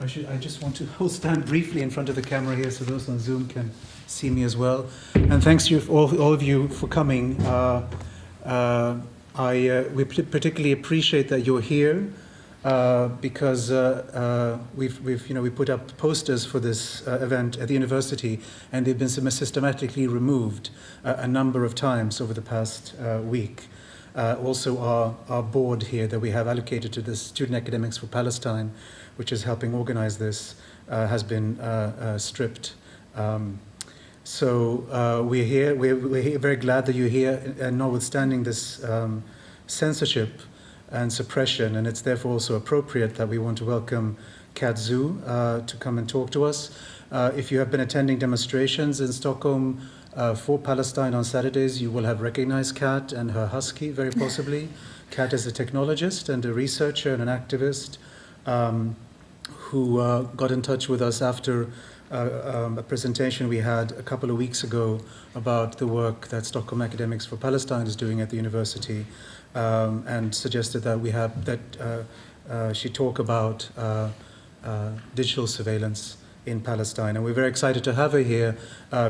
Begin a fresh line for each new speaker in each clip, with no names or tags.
I just want to stand briefly in front of the camera here so those on Zoom can see me as well. And thanks to you, all of you for coming. We particularly appreciate that you're here because we put up posters for this event at the university, and they've been systematically removed a number of times over the past week. Also, our board here that we have allocated to the Student Academics for Palestine, which is helping organize this, has been stripped. So we're here. We're here, very glad that you're here, and notwithstanding this censorship and suppression, and it's therefore also appropriate that we want to welcome Zhou to come and talk to us. If you have been attending demonstrations in Stockholm for Palestine on Saturdays, you will have recognized Kat and her husky, very possibly. Kat is a technologist and a researcher and an activist who got in touch with us after a presentation we had a couple of weeks ago about the work that Stockholm Academics for Palestine is doing at the university, and suggested that she talk about digital surveillance in Palestine. And we're very excited to have her here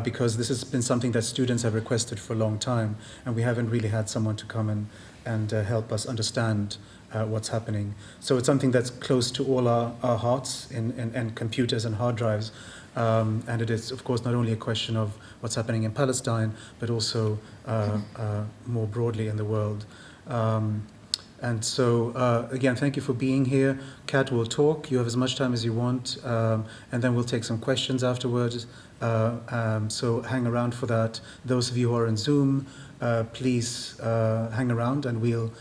because this has been something that students have requested for a long time, and we haven't really had someone to come and help us understand what's happening. So it's something that's close to all our hearts and computers and hard drives. And it is, of course, not only a question of what's happening in Palestine, but also more broadly in the world. And so, again, thank you for being here. Kat will talk. You have as much time as you want, and then we'll take some questions afterwards. So hang around for that. Those of you who are on Zoom, please hang around, and we'll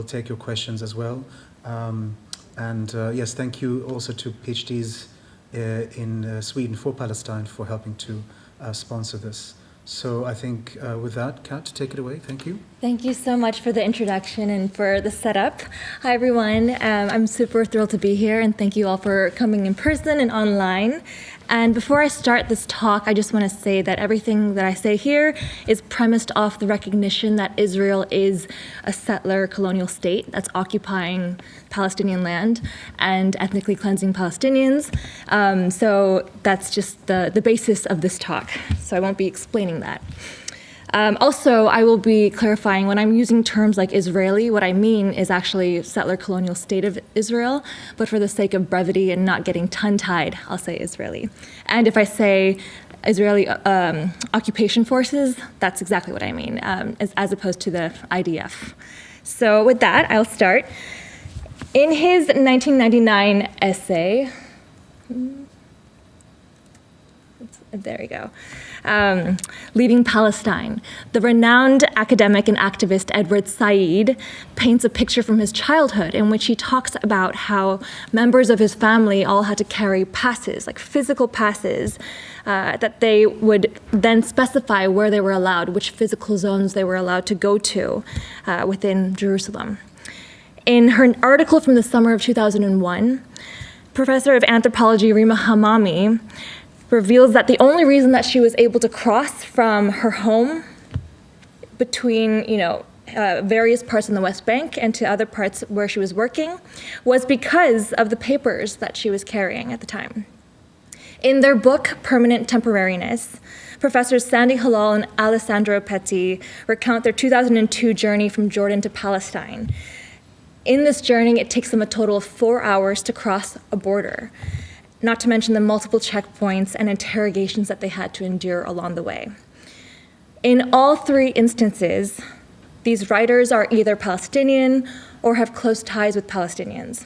take your questions as well. Yes, thank you also to PhDs in Sweden for Palestine for helping to sponsor this. So I think with that, Kat, take it away. Thank you.
Thank you so much for the introduction and for the setup. Hi, everyone. I'm super thrilled to be here, and thank you all for coming in person and online. And before I start this talk, I just want to say that everything that I say here is premised off the recognition that Israel is a settler colonial state that's occupying Palestinian land and ethnically cleansing Palestinians. So that's just the basis of this talk. So I won't be explaining that. Also, I will be clarifying when I'm using terms like Israeli, what I mean is actually settler colonial state of Israel, but for the sake of brevity and not getting tongue-tied, I'll say Israeli. And if I say Israeli occupation forces, that's exactly what I mean, as opposed to the IDF. So with that, I'll start. In his 1999 essay, there we go. Leaving Palestine, the renowned academic and activist Edward Said paints a picture from his childhood in which he talks about how members of his family all had to carry passes, like physical passes, that they would then specify where they were allowed, which physical zones they were allowed to go to within Jerusalem. In her article from the summer of 2001, Professor of Anthropology Rima Hamami reveals that the only reason that she was able to cross from her home between, various parts in the West Bank and to other parts where she was working was because of the papers that she was carrying at the time. In their book, Permanent Temporariness, Professors Sandy Halal and Alessandro Petti recount their 2002 journey from Jordan to Palestine. In this journey, it takes them a total of 4 hours to cross a border, not to mention the multiple checkpoints and interrogations that they had to endure along the way. In all three instances, these writers are either Palestinian or have close ties with Palestinians.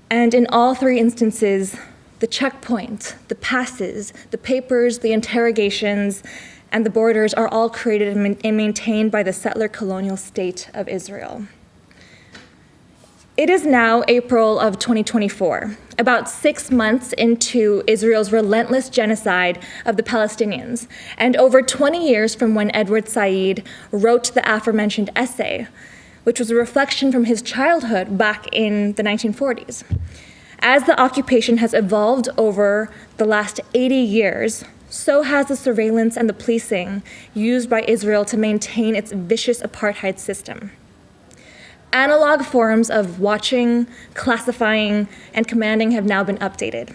And in all three instances, the checkpoint, the passes, the papers, the interrogations, and the borders are all created and maintained by the settler colonial state of Israel. It is now April of 2024, about 6 months into Israel's relentless genocide of the Palestinians, and over 20 years from when Edward Said wrote the aforementioned essay, which was a reflection from his childhood back in the 1940s. As the occupation has evolved over the last 80 years, so has the surveillance and the policing used by Israel to maintain its vicious apartheid system. Analog forms of watching, classifying, and commanding have now been updated.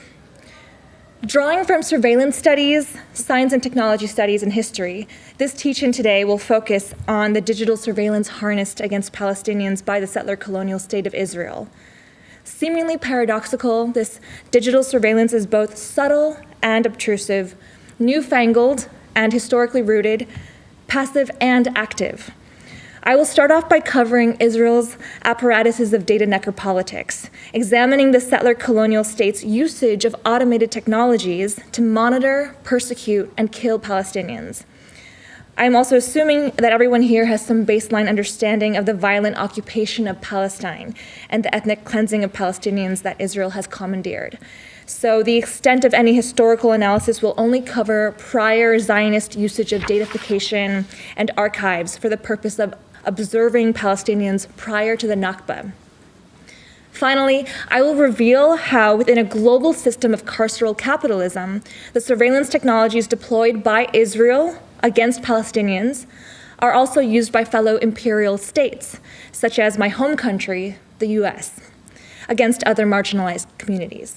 Drawing from surveillance studies, science and technology studies, and history, this teach-in today will focus on the digital surveillance harnessed against Palestinians by the settler colonial state of Israel. Seemingly paradoxical, this digital surveillance is both subtle and obtrusive, newfangled and historically rooted, passive and active. I will start off by covering Israel's apparatuses of data necropolitics, examining the settler colonial state's usage of automated technologies to monitor, persecute, and kill Palestinians. I'm also assuming that everyone here has some baseline understanding of the violent occupation of Palestine and the ethnic cleansing of Palestinians that Israel has commandeered. So the extent of any historical analysis will only cover prior Zionist usage of datafication and archives for the purpose of observing Palestinians prior to the Nakba. Finally, I will reveal how, within a global system of carceral capitalism, the surveillance technologies deployed by Israel against Palestinians are also used by fellow imperial states, such as my home country, the US, against other marginalized communities.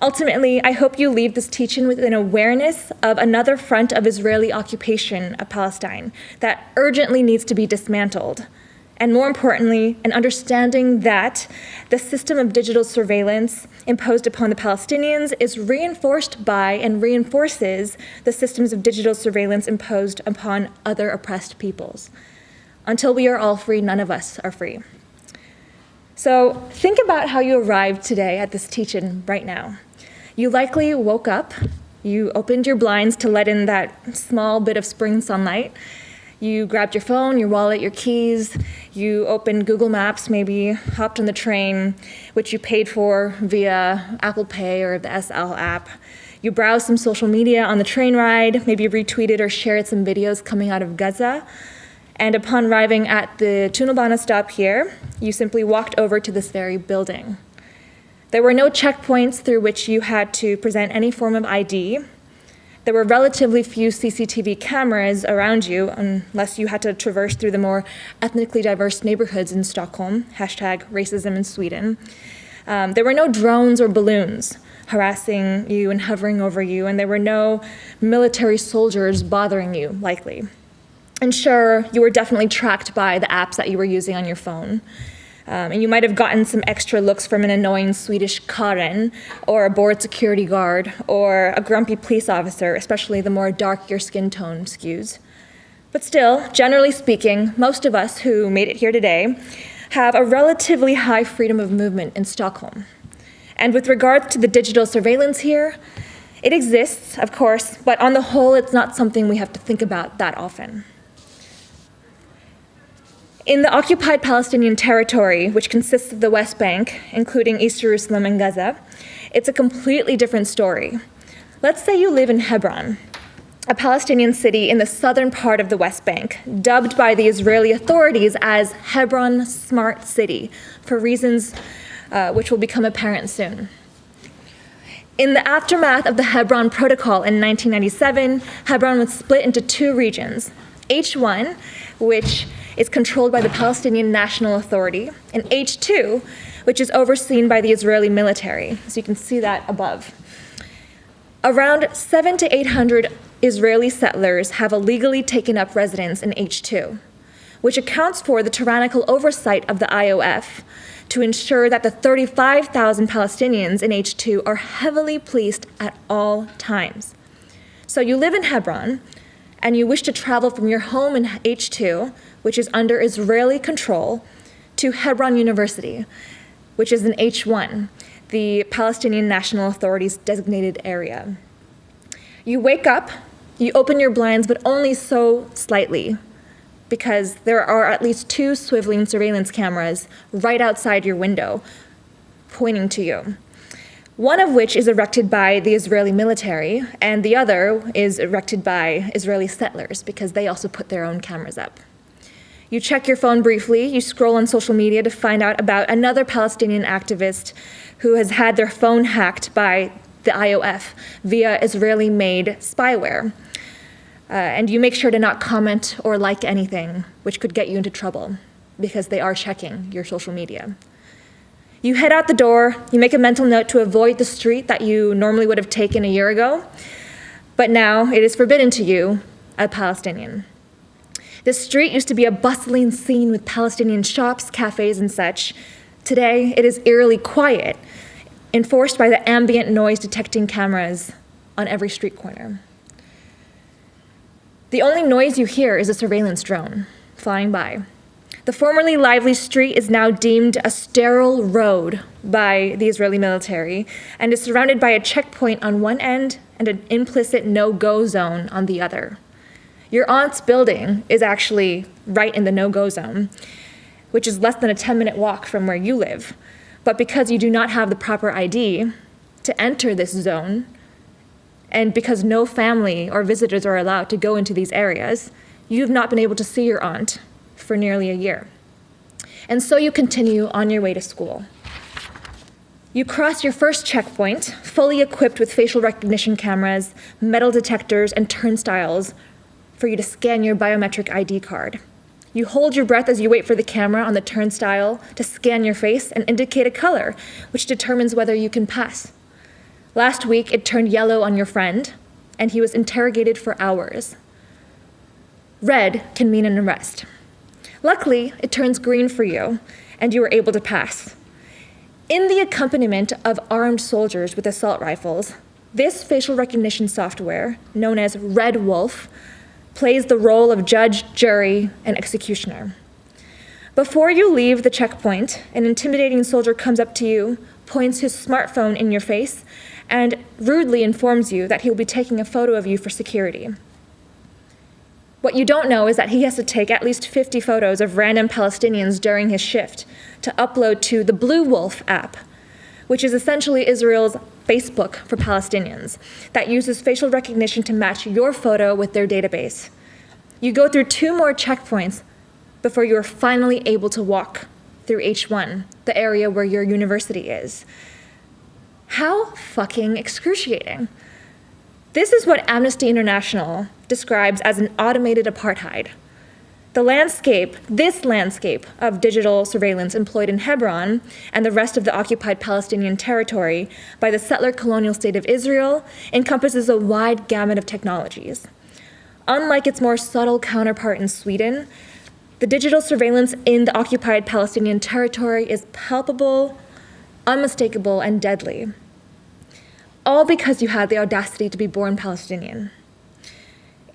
Ultimately, I hope you leave this teach-in with an awareness of another front of Israeli occupation of Palestine that urgently needs to be dismantled. And more importantly, an understanding that the system of digital surveillance imposed upon the Palestinians is reinforced by and reinforces the systems of digital surveillance imposed upon other oppressed peoples. Until we are all free, none of us are free. So think about how you arrived today at this teach-in right now. You likely woke up, you opened your blinds to let in that small bit of spring sunlight, you grabbed your phone, your wallet, your keys, you opened Google Maps, maybe hopped on the train, which you paid for via Apple Pay or the SL app. You browsed some social media on the train ride, maybe retweeted or shared some videos coming out of Gaza. And upon arriving at the Tunnelbana stop here, you simply walked over to this very building. There were no checkpoints through which you had to present any form of ID. There were relatively few CCTV cameras around you, unless you had to traverse through the more ethnically diverse neighborhoods in Stockholm, #racism in Sweden. There were no drones or balloons harassing you and hovering over you, and there were no military soldiers bothering you, likely. And sure, you were definitely tracked by the apps that you were using on your phone. And you might have gotten some extra looks from an annoying Swedish Karen, or a bored security guard, or a grumpy police officer, especially the more dark your skin tone skews. But still, generally speaking, most of us who made it here today have a relatively high freedom of movement in Stockholm. And with regard to the digital surveillance here, it exists, of course, but on the whole, it's not something we have to think about that often. In the occupied Palestinian territory, which consists of the West Bank, including East Jerusalem and Gaza, it's a completely different story. Let's say you live in Hebron, a Palestinian city in the southern part of the West Bank, dubbed by the Israeli authorities as Hebron Smart City, for reasons which will become apparent soon. In the aftermath of the Hebron Protocol in 1997, Hebron was split into two regions, H1, which is controlled by the Palestinian National Authority, and H2, which is overseen by the Israeli military. So you can see that above. Around 700 to 800 Israeli settlers have illegally taken up residence in H2, which accounts for the tyrannical oversight of the IOF to ensure that the 35,000 Palestinians in H2 are heavily policed at all times. So you live in Hebron, and you wish to travel from your home in H2, which is under Israeli control, to Hebron University, which is in H1, the Palestinian National Authority's designated area. You wake up, you open your blinds, but only so slightly, because there are at least two swiveling surveillance cameras right outside your window, pointing to you. One of which is erected by the Israeli military, and the other is erected by Israeli settlers, because they also put their own cameras up. You check your phone briefly, you scroll on social media to find out about another Palestinian activist who has had their phone hacked by the IOF via Israeli-made spyware. And you make sure to not comment or like anything, which could get you into trouble. because they are checking your social media. You head out the door, you make a mental note to avoid the street that you normally would have taken a year ago, but now it is forbidden to you, a Palestinian. This street used to be a bustling scene with Palestinian shops, cafes, and such. Today, it is eerily quiet, enforced by the ambient noise detecting cameras on every street corner. The only noise you hear is a surveillance drone flying by. The formerly lively street is now deemed a sterile road by the Israeli military and is surrounded by a checkpoint on one end and an implicit no-go zone on the other. Your aunt's building is actually right in the no-go zone, which is less than a 10-minute walk from where you live. But because you do not have the proper ID to enter this zone, and because no family or visitors are allowed to go into these areas, you have not been able to see your aunt for nearly a year. And so you continue on your way to school. You cross your first checkpoint, fully equipped with facial recognition cameras, metal detectors, and turnstiles for you to scan your biometric ID card. You hold your breath as you wait for the camera on the turnstile to scan your face and indicate a color, which determines whether you can pass. Last week, it turned yellow on your friend, and he was interrogated for hours. Red can mean an arrest. Luckily, it turns green for you, and you were able to pass. In the accompaniment of armed soldiers with assault rifles, this facial recognition software, known as Red Wolf, plays the role of judge, jury, and executioner. Before you leave the checkpoint, an intimidating soldier comes up to you, points his smartphone in your face, and rudely informs you that he will be taking a photo of you for security. What you don't know is that he has to take at least 50 photos of random Palestinians during his shift to upload to the Blue Wolf app, which is essentially Israel's Facebook for Palestinians, that uses facial recognition to match your photo with their database. You go through 2 more checkpoints before you are finally able to walk through H1, the area where your university is. How fucking excruciating. This is what Amnesty International describes as an automated apartheid. This landscape of digital surveillance employed in Hebron and the rest of the occupied Palestinian territory by the settler colonial state of Israel encompasses a wide gamut of technologies. Unlike its more subtle counterpart in Sweden, the digital surveillance in the occupied Palestinian territory is palpable, unmistakable, and deadly. All because you had the audacity to be born Palestinian.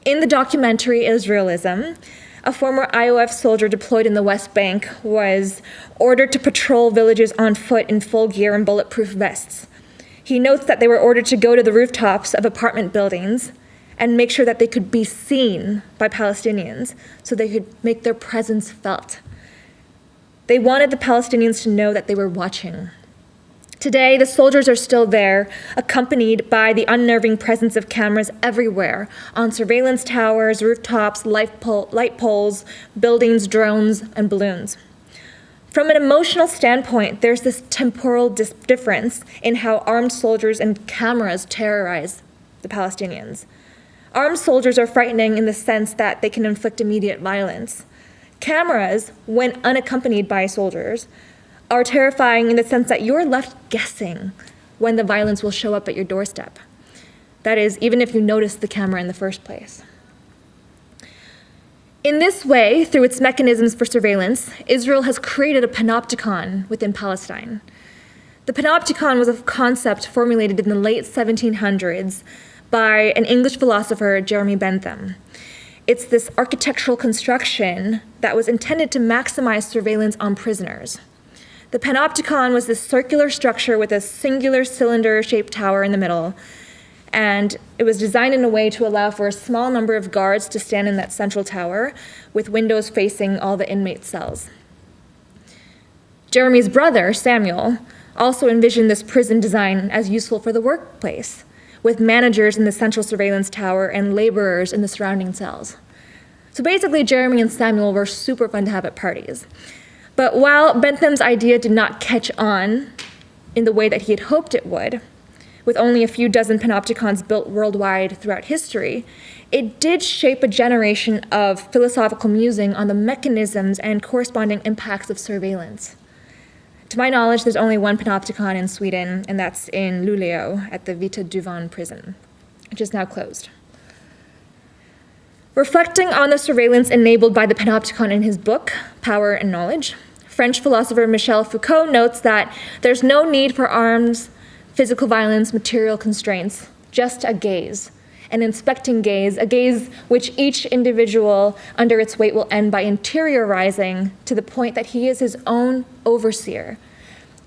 In the documentary Israelism, a former IOF soldier deployed in the West Bank was ordered to patrol villages on foot in full gear and bulletproof vests. He notes that they were ordered to go to the rooftops of apartment buildings and make sure that they could be seen by Palestinians so they could make their presence felt. They wanted the Palestinians to know that they were watching. Today, the soldiers are still there, accompanied by the unnerving presence of cameras everywhere, on surveillance towers, rooftops, light poles, buildings, drones, and balloons. From an emotional standpoint, there's this temporal difference in how armed soldiers and cameras terrorize the Palestinians. Armed soldiers are frightening in the sense that they can inflict immediate violence. Cameras, when unaccompanied by soldiers, are terrifying in the sense that you're left guessing when the violence will show up at your doorstep. That is, even if you noticed the camera in the first place. In this way, through its mechanisms for surveillance, Israel has created a Panopticon within Palestine. The Panopticon was a concept formulated in the late 1700s by an English philosopher, Jeremy Bentham. It's this architectural construction that was intended to maximize surveillance on prisoners. The Panopticon was this circular structure with a singular cylinder-shaped tower in the middle, and it was designed in a way to allow for a small number of guards to stand in that central tower with windows facing all the inmate cells. Jeremy's brother, Samuel, also envisioned this prison design as useful for the workplace, with managers in the central surveillance tower and laborers in the surrounding cells. So basically, Jeremy and Samuel were super fun to have at parties. But while Bentham's idea did not catch on in the way that he had hoped it would, with only a few dozen panopticons built worldwide throughout history, it did shape a generation of philosophical musing on the mechanisms and corresponding impacts of surveillance. To my knowledge, there's only one panopticon in Sweden, and that's in Luleå at the Vita Duvan prison, which is now closed. Reflecting on the surveillance enabled by the panopticon in his book, Power and Knowledge, French philosopher Michel Foucault notes that there's no need for arms, physical violence, material constraints, just a gaze, an inspecting gaze, a gaze which each individual under its weight will end by interiorizing to the point that he is his own overseer,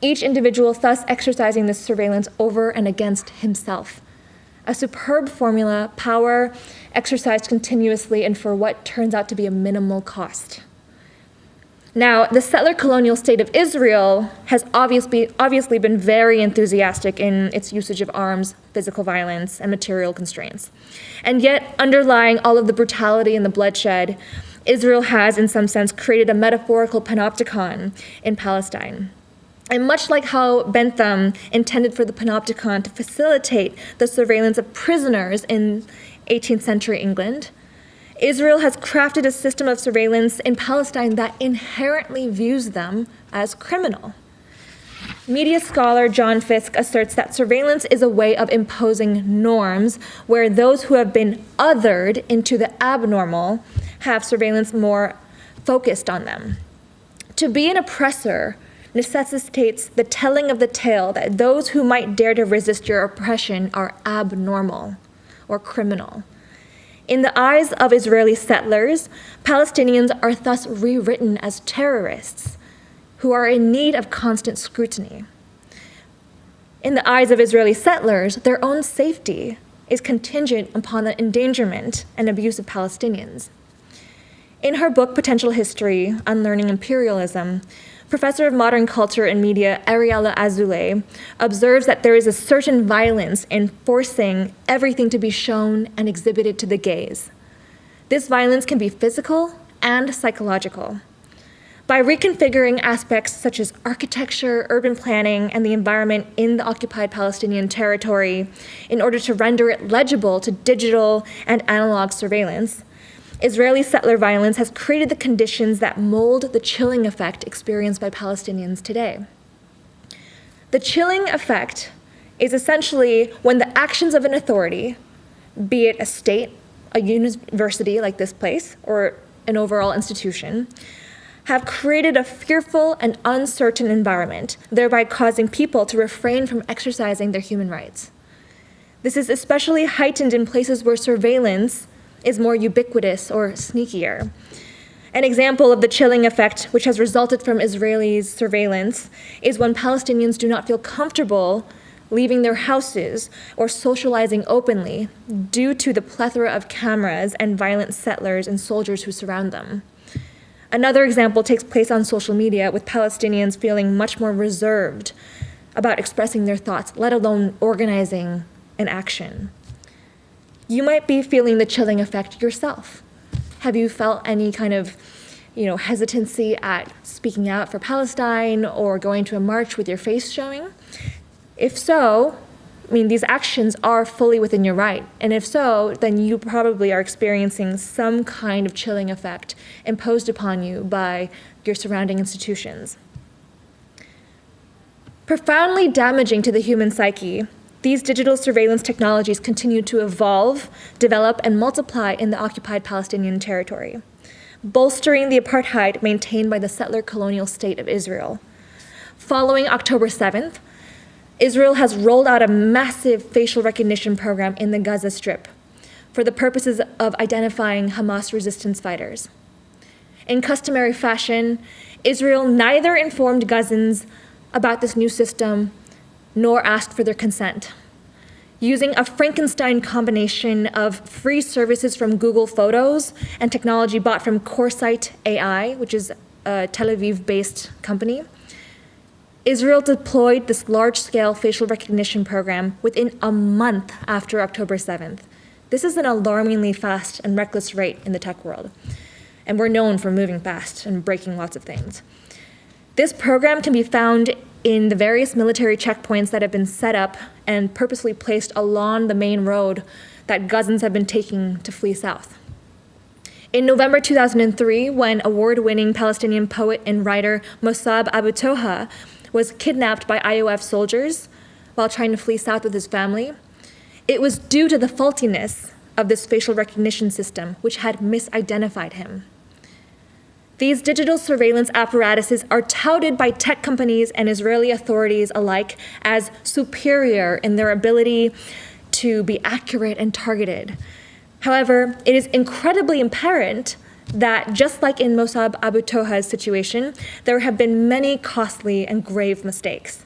each individual thus exercising this surveillance over and against himself. A superb formula, power exercised continuously and for what turns out to be a minimal cost. Now, the settler colonial state of Israel has obviously been very enthusiastic in its usage of arms, physical violence, and material constraints. And yet, underlying all of the brutality and the bloodshed, Israel has, in some sense, created a metaphorical panopticon in Palestine. And much like how Bentham intended for the panopticon to facilitate the surveillance of prisoners in 18th century England, Israel has crafted a system of surveillance in Palestine that inherently views them as criminal. Media scholar John Fisk asserts that surveillance is a way of imposing norms where those who have been othered into the abnormal have surveillance more focused on them. To be an oppressor necessitates the telling of the tale that those who might dare to resist your oppression are abnormal or criminal. In the eyes of Israeli settlers, Palestinians are thus rewritten as terrorists who are in need of constant scrutiny. In the eyes of Israeli settlers, their own safety is contingent upon the endangerment and abuse of Palestinians. In her book, Potential History, Unlearning Imperialism, Professor of Modern Culture and Media Ariella Azoulay observes that there is a certain violence in forcing everything to be shown and exhibited to the gaze. This violence can be physical and psychological. By reconfiguring aspects such as architecture, urban planning, and the environment in the occupied Palestinian territory in order to render it legible to digital and analog surveillance, Israeli settler violence has created the conditions that mold the chilling effect experienced by Palestinians today. The chilling effect is essentially when the actions of an authority, be it a state, a university like this place, or an overall institution, have created a fearful and uncertain environment, thereby causing people to refrain from exercising their human rights. This is especially heightened in places where surveillance is more ubiquitous or sneakier. An example of the chilling effect which has resulted from Israelis' surveillance is when Palestinians do not feel comfortable leaving their houses or socializing openly due to the plethora of cameras and violent settlers and soldiers who surround them. Another example takes place on social media, with Palestinians feeling much more reserved about expressing their thoughts, let alone organizing an action. You might be feeling the chilling effect yourself. Have you felt any kind of, hesitancy at speaking out for Palestine or going to a march with your face showing? If so, these actions are fully within your right. And if so, then you probably are experiencing some kind of chilling effect imposed upon you by your surrounding institutions. Profoundly damaging to the human psyche, these digital surveillance technologies continue to evolve, develop, and multiply in the occupied Palestinian territory, bolstering the apartheid maintained by the settler colonial state of Israel. Following October 7th, Israel has rolled out a massive facial recognition program in the Gaza Strip for the purposes of identifying Hamas resistance fighters. In customary fashion, Israel neither informed Gazans about this new system nor asked for their consent. Using a Frankenstein combination of free services from Google Photos and technology bought from Coresight AI, which is a Tel Aviv-based company, Israel deployed this large-scale facial recognition program within a month after October 7th. This is an alarmingly fast and reckless rate in the tech world, and we're known for moving fast and breaking lots of things. This program can be found in the various military checkpoints that have been set up and purposely placed along the main road that Gazans have been taking to flee south. In November 2003, when award-winning Palestinian poet and writer Mossab Abu Toha was kidnapped by IOF soldiers while trying to flee south with his family, it was due to the faultiness of this facial recognition system, which had misidentified him. These digital surveillance apparatuses are touted by tech companies and Israeli authorities alike as superior in their ability to be accurate and targeted. However, it is incredibly apparent that just like in Mossab Abu Toha's situation, there have been many costly and grave mistakes.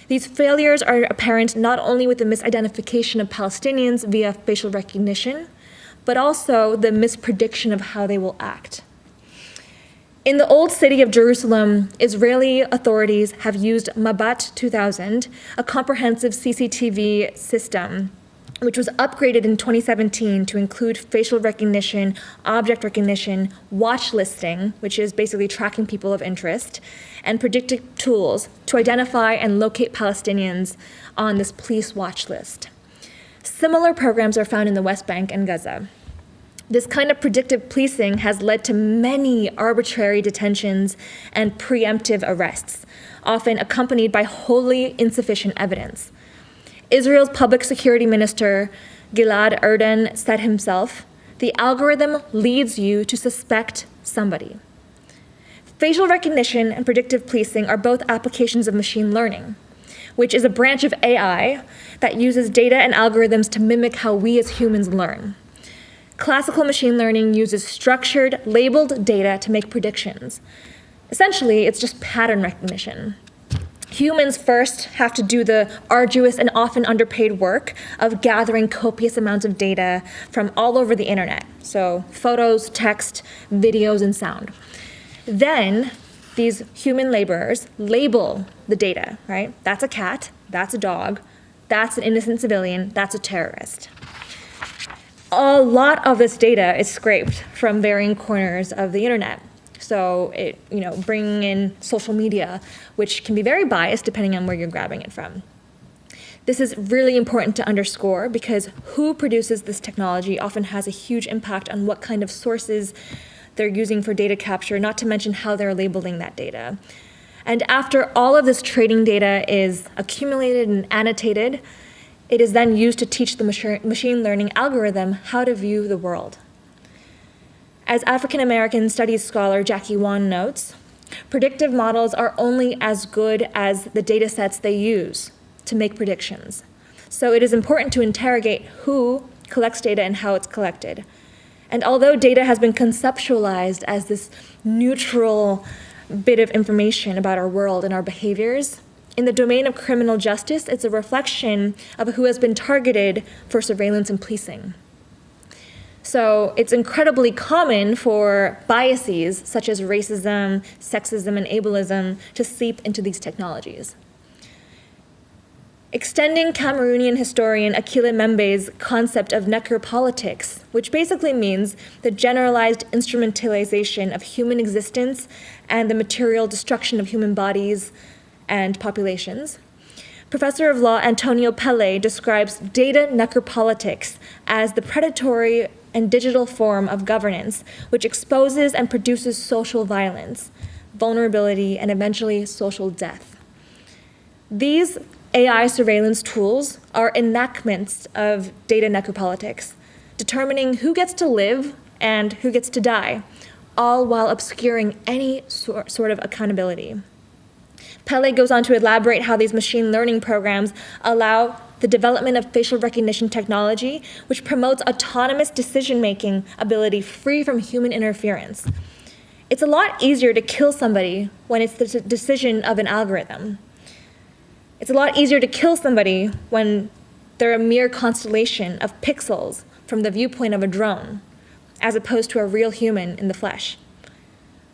These failures are apparent not only with the misidentification of Palestinians via facial recognition, but also the misprediction of how they will act. In the old city of Jerusalem, Israeli authorities have used Mabat 2000, a comprehensive CCTV system, which was upgraded in 2017 to include facial recognition, object recognition, watch listing, which is basically tracking people of interest, and predictive tools to identify and locate Palestinians on this police watch list. Similar programs are found in the West Bank and Gaza. This kind of predictive policing has led to many arbitrary detentions and preemptive arrests, often accompanied by wholly insufficient evidence. Israel's public security minister, Gilad Erdan, said himself, "The algorithm leads you to suspect somebody." Facial recognition and predictive policing are both applications of machine learning, which is a branch of AI that uses data and algorithms to mimic how we as humans learn. Classical machine learning uses structured, labeled data to make predictions. Essentially, it's just pattern recognition. Humans first have to do the arduous and often underpaid work of gathering copious amounts of data from all over the internet. So photos, text, videos, and sound. Then these human laborers label the data, right? That's a cat, that's a dog, that's an innocent civilian, that's a terrorist. A lot of this data is scraped from varying corners of the internet. So bringing in social media, which can be very biased depending on where you're grabbing it from. This is really important to underscore because who produces this technology often has a huge impact on what kind of sources they're using for data capture, not to mention how they're labeling that data. And after all of this trading data is accumulated and annotated, it is then used to teach the machine learning algorithm how to view the world. As African-American studies scholar Jackie Wan notes, predictive models are only as good as the data sets they use to make predictions. So it is important to interrogate who collects data and how it's collected. And although data has been conceptualized as this neutral bit of information about our world and our behaviors, in the domain of criminal justice, it's a reflection of who has been targeted for surveillance and policing. So it's incredibly common for biases such as racism, sexism, and ableism to seep into these technologies. Extending Cameroonian historian Akile Membe's concept of necropolitics, which basically means the generalized instrumentalization of human existence and the material destruction of human bodies and populations, Professor of Law Antonio Pelle describes data necropolitics as the predatory and digital form of governance which exposes and produces social violence, vulnerability, and eventually social death. These AI surveillance tools are enactments of data necropolitics, determining who gets to live and who gets to die, all while obscuring any sort of accountability. Pelle goes on to elaborate how these machine learning programs allow the development of facial recognition technology, which promotes autonomous decision-making ability free from human interference. It's a lot easier to kill somebody when it's the decision of an algorithm. It's a lot easier to kill somebody when they're a mere constellation of pixels from the viewpoint of a drone, as opposed to a real human in the flesh.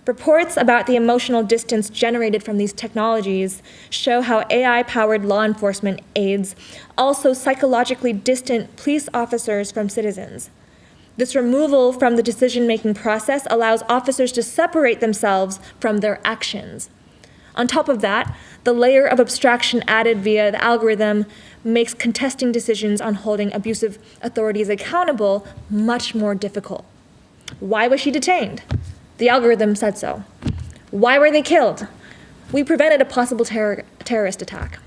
Reports about the emotional distance generated from these technologies show how AI-powered law enforcement aids also psychologically distant police officers from citizens. This removal from the decision-making process allows officers to separate themselves from their actions. On top of that, the layer of abstraction added via the algorithm makes contesting decisions on holding abusive authorities accountable much more difficult. Why was she detained? The algorithm said so. Why were they killed? We prevented a possible terrorist attack.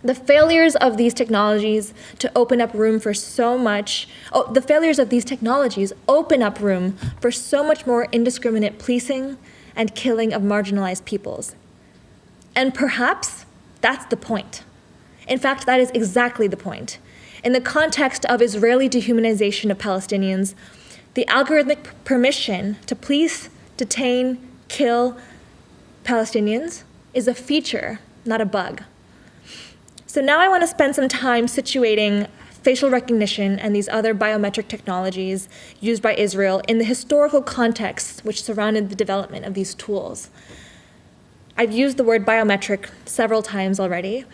The failures of these technologies to open up room for so much, the failures of these technologies open up room for so much more indiscriminate policing and killing of marginalized peoples. And perhaps that's the point. In fact, that is exactly the point. In the context of Israeli dehumanization of Palestinians, the algorithmic permission to police, detain, kill Palestinians is a feature, not a bug. So now I want to spend some time situating facial recognition and these other biometric technologies used by Israel in the historical context which surrounded the development of these tools. I've used the word biometric several times already,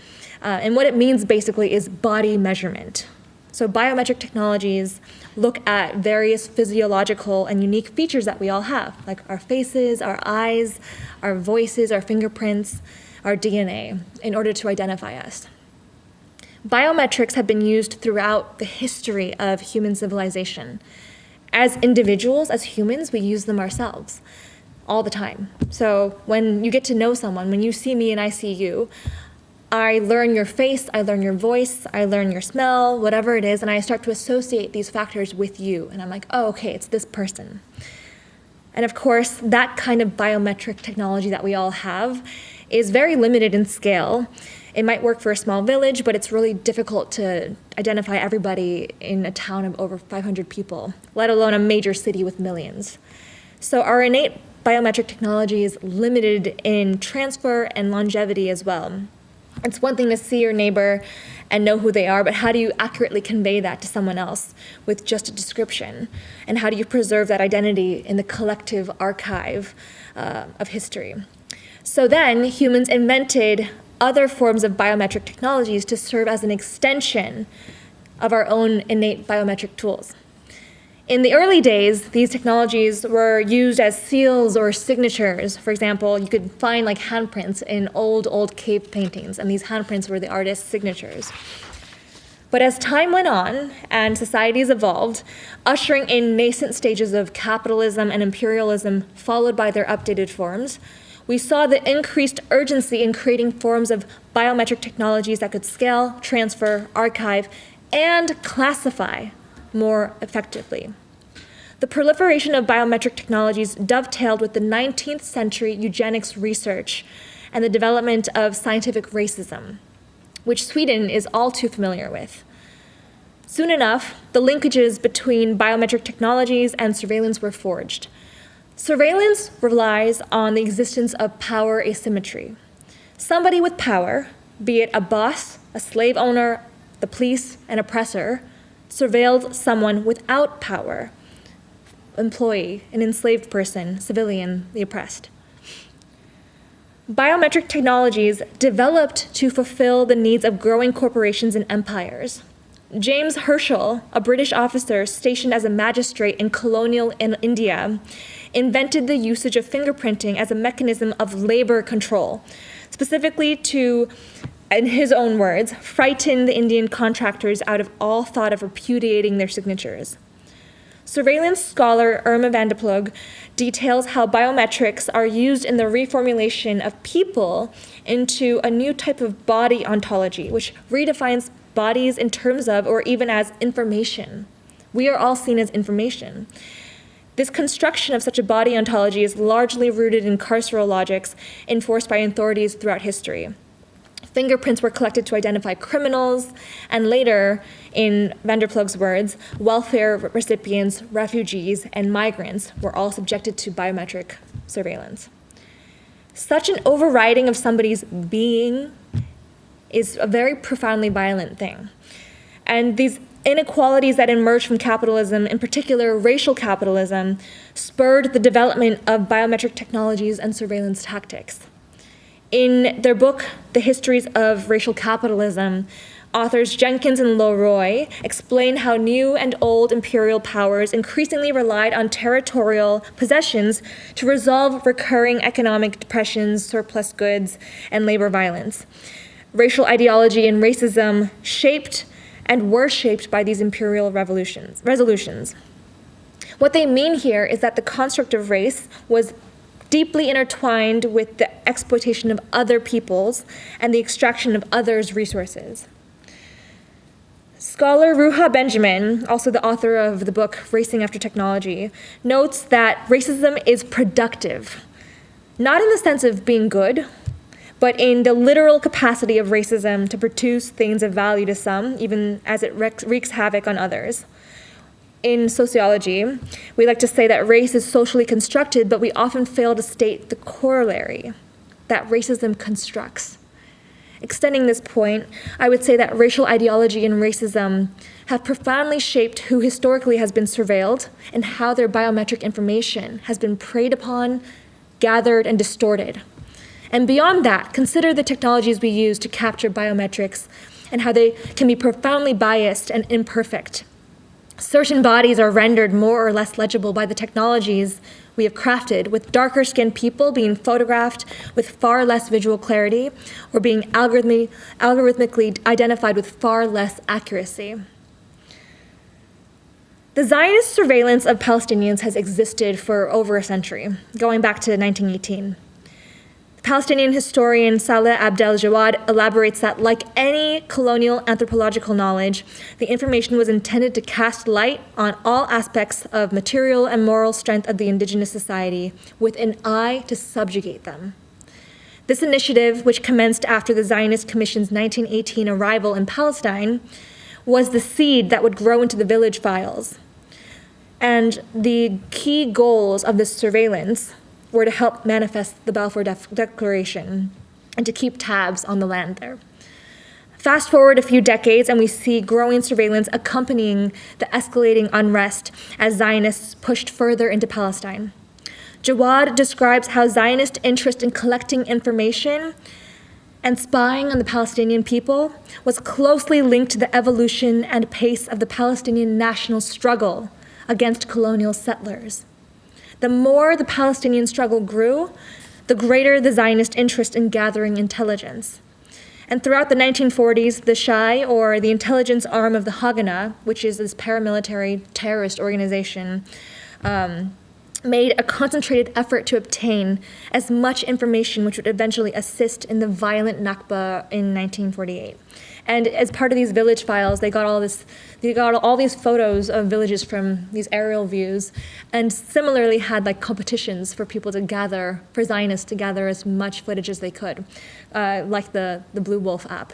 and what it means basically is body measurement. So biometric technologies look at various physiological and unique features that we all have, like our faces, our eyes, our voices, our fingerprints, our DNA, in order to identify us. Biometrics have been used throughout the history of human civilization. As individuals, as humans, we use them ourselves all the time. So when you get to know someone, when you see me and I see you, I learn your face, I learn your voice, I learn your smell, whatever it is, and I start to associate these factors with you. And I'm like, oh, okay, it's this person. And of course, that kind of biometric technology that we all have is very limited in scale. It might work for a small village, but it's really difficult to identify everybody in a town of over 500 people, let alone a major city with millions. So our innate biometric technology is limited in transfer and longevity as well. It's one thing to see your neighbor and know who they are, but how do you accurately convey that to someone else with just a description? And how do you preserve that identity in the collective archive of history? So then humans invented other forms of biometric technologies to serve as an extension of our own innate biometric tools. In the early days, these technologies were used as seals or signatures. For example, you could find like handprints in old cave paintings, and these handprints were the artist's signatures. But as time went on and societies evolved, ushering in nascent stages of capitalism and imperialism followed by their updated forms, we saw the increased urgency in creating forms of biometric technologies that could scale, transfer, archive, and classify more effectively. The proliferation of biometric technologies dovetailed with the 19th century eugenics research and the development of scientific racism, which Sweden is all too familiar with. Soon enough, the linkages between biometric technologies and surveillance were forged. Surveillance relies on the existence of power asymmetry. Somebody with power, be it a boss, a slave owner, the police, an oppressor, surveilled someone without power, employee, an enslaved person, civilian, the oppressed. Biometric technologies developed to fulfill the needs of growing corporations and empires. James Herschel, a British officer stationed as a magistrate in colonial India, invented the usage of fingerprinting as a mechanism of labor control, specifically to, in his own words, frighten the Indian contractors out of all thought of repudiating their signatures. Surveillance scholar Irma van de Ploeg details how biometrics are used in the reformulation of people into a new type of body ontology, which redefines bodies in terms of, or even as, information. We are all seen as information. This construction of such a body ontology is largely rooted in carceral logics enforced by authorities throughout history. Fingerprints were collected to identify criminals, and later, in van der Ploeg's words, welfare recipients, refugees, and migrants were all subjected to biometric surveillance. Such an overriding of somebody's being is a very profoundly violent thing. And these inequalities that emerged from capitalism, in particular racial capitalism, spurred the development of biometric technologies and surveillance tactics. In their book, The Histories of Racial Capitalism, Authors Jenkins and Leroy explain how new and old imperial powers increasingly relied on territorial possessions to resolve recurring economic depressions, surplus goods, and labor violence. Racial ideology and racism shaped and were shaped by these imperial resolutions. What they mean here is that the construct of race was deeply intertwined with the exploitation of other peoples and the extraction of others' resources. Scholar Ruha Benjamin, also the author of the book Racing After Technology, notes that racism is productive, not in the sense of being good, but in the literal capacity of racism to produce things of value to some, even as it wreaks havoc on others. In sociology, we like to say that race is socially constructed, but we often fail to state the corollary, that racism constructs. Extending this point, I would say that racial ideology and racism have profoundly shaped who historically has been surveilled and how their biometric information has been preyed upon, gathered, and distorted. And beyond that, consider the technologies we use to capture biometrics and how they can be profoundly biased and imperfect. Certain bodies are rendered more or less legible by the technologies we have crafted, with darker-skinned people being photographed with far less visual clarity or being algorithmically identified with far less accuracy. The Zionist surveillance of Palestinians has existed for over a century, going back to 1918. Palestinian historian Saleh Abdel Jawad elaborates that, like any colonial anthropological knowledge, the information was intended to cast light on all aspects of material and moral strength of the indigenous society with an eye to subjugate them. This initiative, which commenced after the Zionist Commission's 1918 arrival in Palestine, was the seed that would grow into the village files. And the key goals of this surveillance were to help manifest the Balfour Declaration and to keep tabs on the land there. Fast forward a few decades and we see growing surveillance accompanying the escalating unrest as Zionists pushed further into Palestine. Jawad describes how Zionist interest in collecting information and spying on the Palestinian people was closely linked to the evolution and pace of the Palestinian national struggle against colonial settlers. The more the Palestinian struggle grew, the greater the Zionist interest in gathering intelligence. And throughout the 1940s, the Shai, or the intelligence arm of the Haganah, which is this paramilitary terrorist organization, made a concentrated effort to obtain as much information which would eventually assist in the violent Nakba in 1948. And as part of these village files, they got all these photos of villages from these aerial views, and similarly had like competitions for people to gather, for Zionists to gather as much footage as they could, like the Blue Wolf app.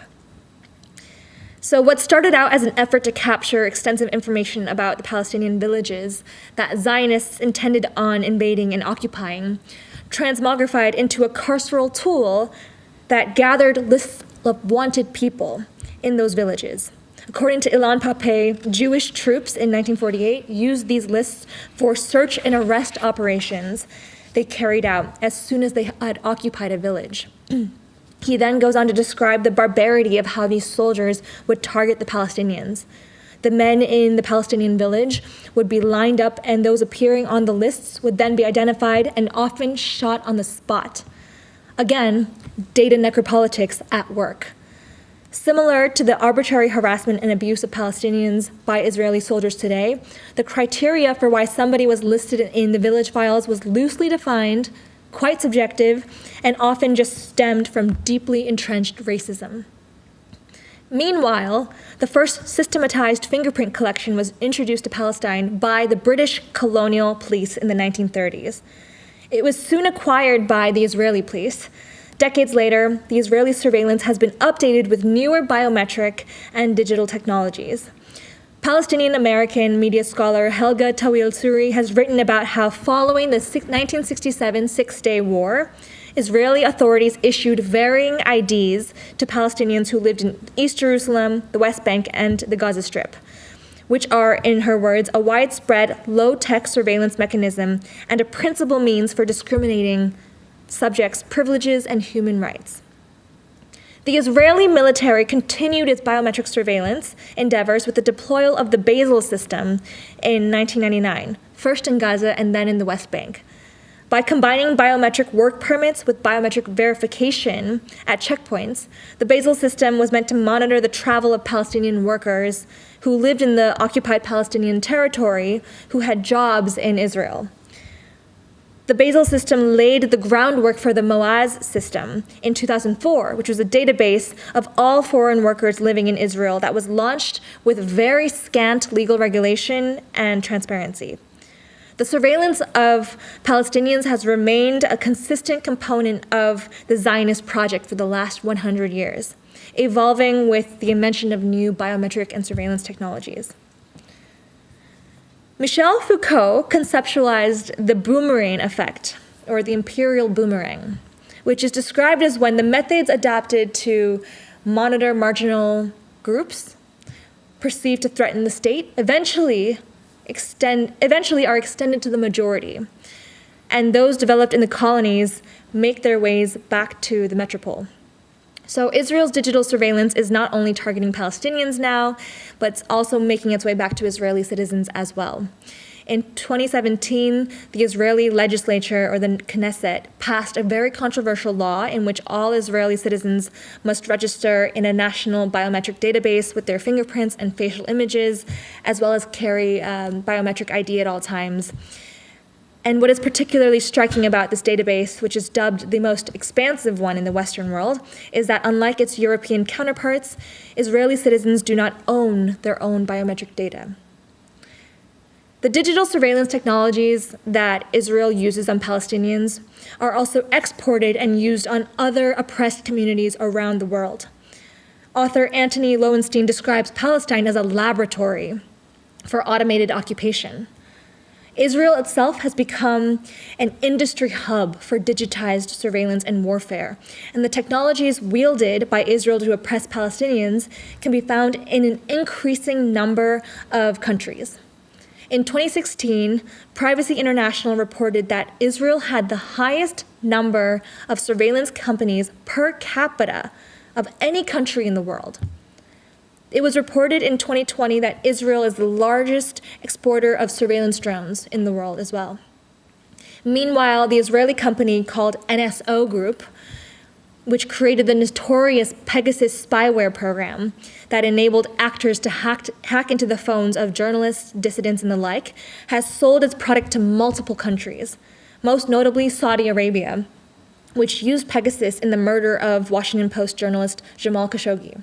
So what started out as an effort to capture extensive information about the Palestinian villages that Zionists intended on invading and occupying, transmogrified into a carceral tool that gathered lists of wanted people in those villages. According to Ilan Pape, Jewish troops in 1948 used these lists for search and arrest operations they carried out as soon as they had occupied a village. He then goes on to describe the barbarity of how these soldiers would target the Palestinians. The men in the Palestinian village would be lined up, and those appearing on the lists would then be identified and often shot on the spot. Again, data necropolitics at work. Similar to the arbitrary harassment and abuse of Palestinians by Israeli soldiers today, the criteria for why somebody was listed in the village files was loosely defined, quite subjective, and often just stemmed from deeply entrenched racism. Meanwhile, the first systematized fingerprint collection was introduced to Palestine by the British colonial police in the 1930s. It was soon acquired by the Israeli police. Decades later, the Israeli surveillance has been updated with newer biometric and digital technologies. Palestinian-American media scholar Helga Tawil-Suri has written about how following the 1967 Six-Day War, Israeli authorities issued varying IDs to Palestinians who lived in East Jerusalem, the West Bank, and the Gaza Strip, which are, in her words, a widespread, low-tech surveillance mechanism and a principal means for discriminating subjects' privileges and human rights. The Israeli military continued its biometric surveillance endeavors with the deployal of the Basel system in 1999, first in Gaza and then in the West Bank. By combining biometric work permits with biometric verification at checkpoints, the Basel system was meant to monitor the travel of Palestinian workers who lived in the occupied Palestinian territory who had jobs in Israel. The Basel system laid the groundwork for the MOAZ system in 2004, which was a database of all foreign workers living in Israel that was launched with very scant legal regulation and transparency. The surveillance of Palestinians has remained a consistent component of the Zionist project for the last 100 years, evolving with the invention of new biometric and surveillance technologies. Michel Foucault conceptualized the boomerang effect, or the imperial boomerang, which is described as when the methods adapted to monitor marginal groups perceived to threaten the state eventually are extended to the majority, and those developed in the colonies make their ways back to the metropole. So Israel's digital surveillance is not only targeting Palestinians now, but it's also making its way back to Israeli citizens as well. In 2017, the Israeli legislature, or the Knesset, passed a very controversial law in which all Israeli citizens must register in a national biometric database with their fingerprints and facial images, as well as carry biometric ID at all times. And what is particularly striking about this database, which is dubbed the most expansive one in the Western world, is that unlike its European counterparts, Israeli citizens do not own their own biometric data. The digital surveillance technologies that Israel uses on Palestinians are also exported and used on other oppressed communities around the world. Author Antony Lowenstein describes Palestine as a laboratory for automated occupation. Israel itself has become an industry hub for digitized surveillance and warfare, and the technologies wielded by Israel to oppress Palestinians can be found in an increasing number of countries. In 2016, Privacy International reported that Israel had the highest number of surveillance companies per capita of any country in the world. It was reported in 2020 that Israel is the largest exporter of surveillance drones in the world as well. Meanwhile, the Israeli company called NSO Group, which created the notorious Pegasus spyware program that enabled actors to hack into the phones of journalists, dissidents, and the like, has sold its product to multiple countries, most notably Saudi Arabia, which used Pegasus in the murder of Washington Post journalist Jamal Khashoggi.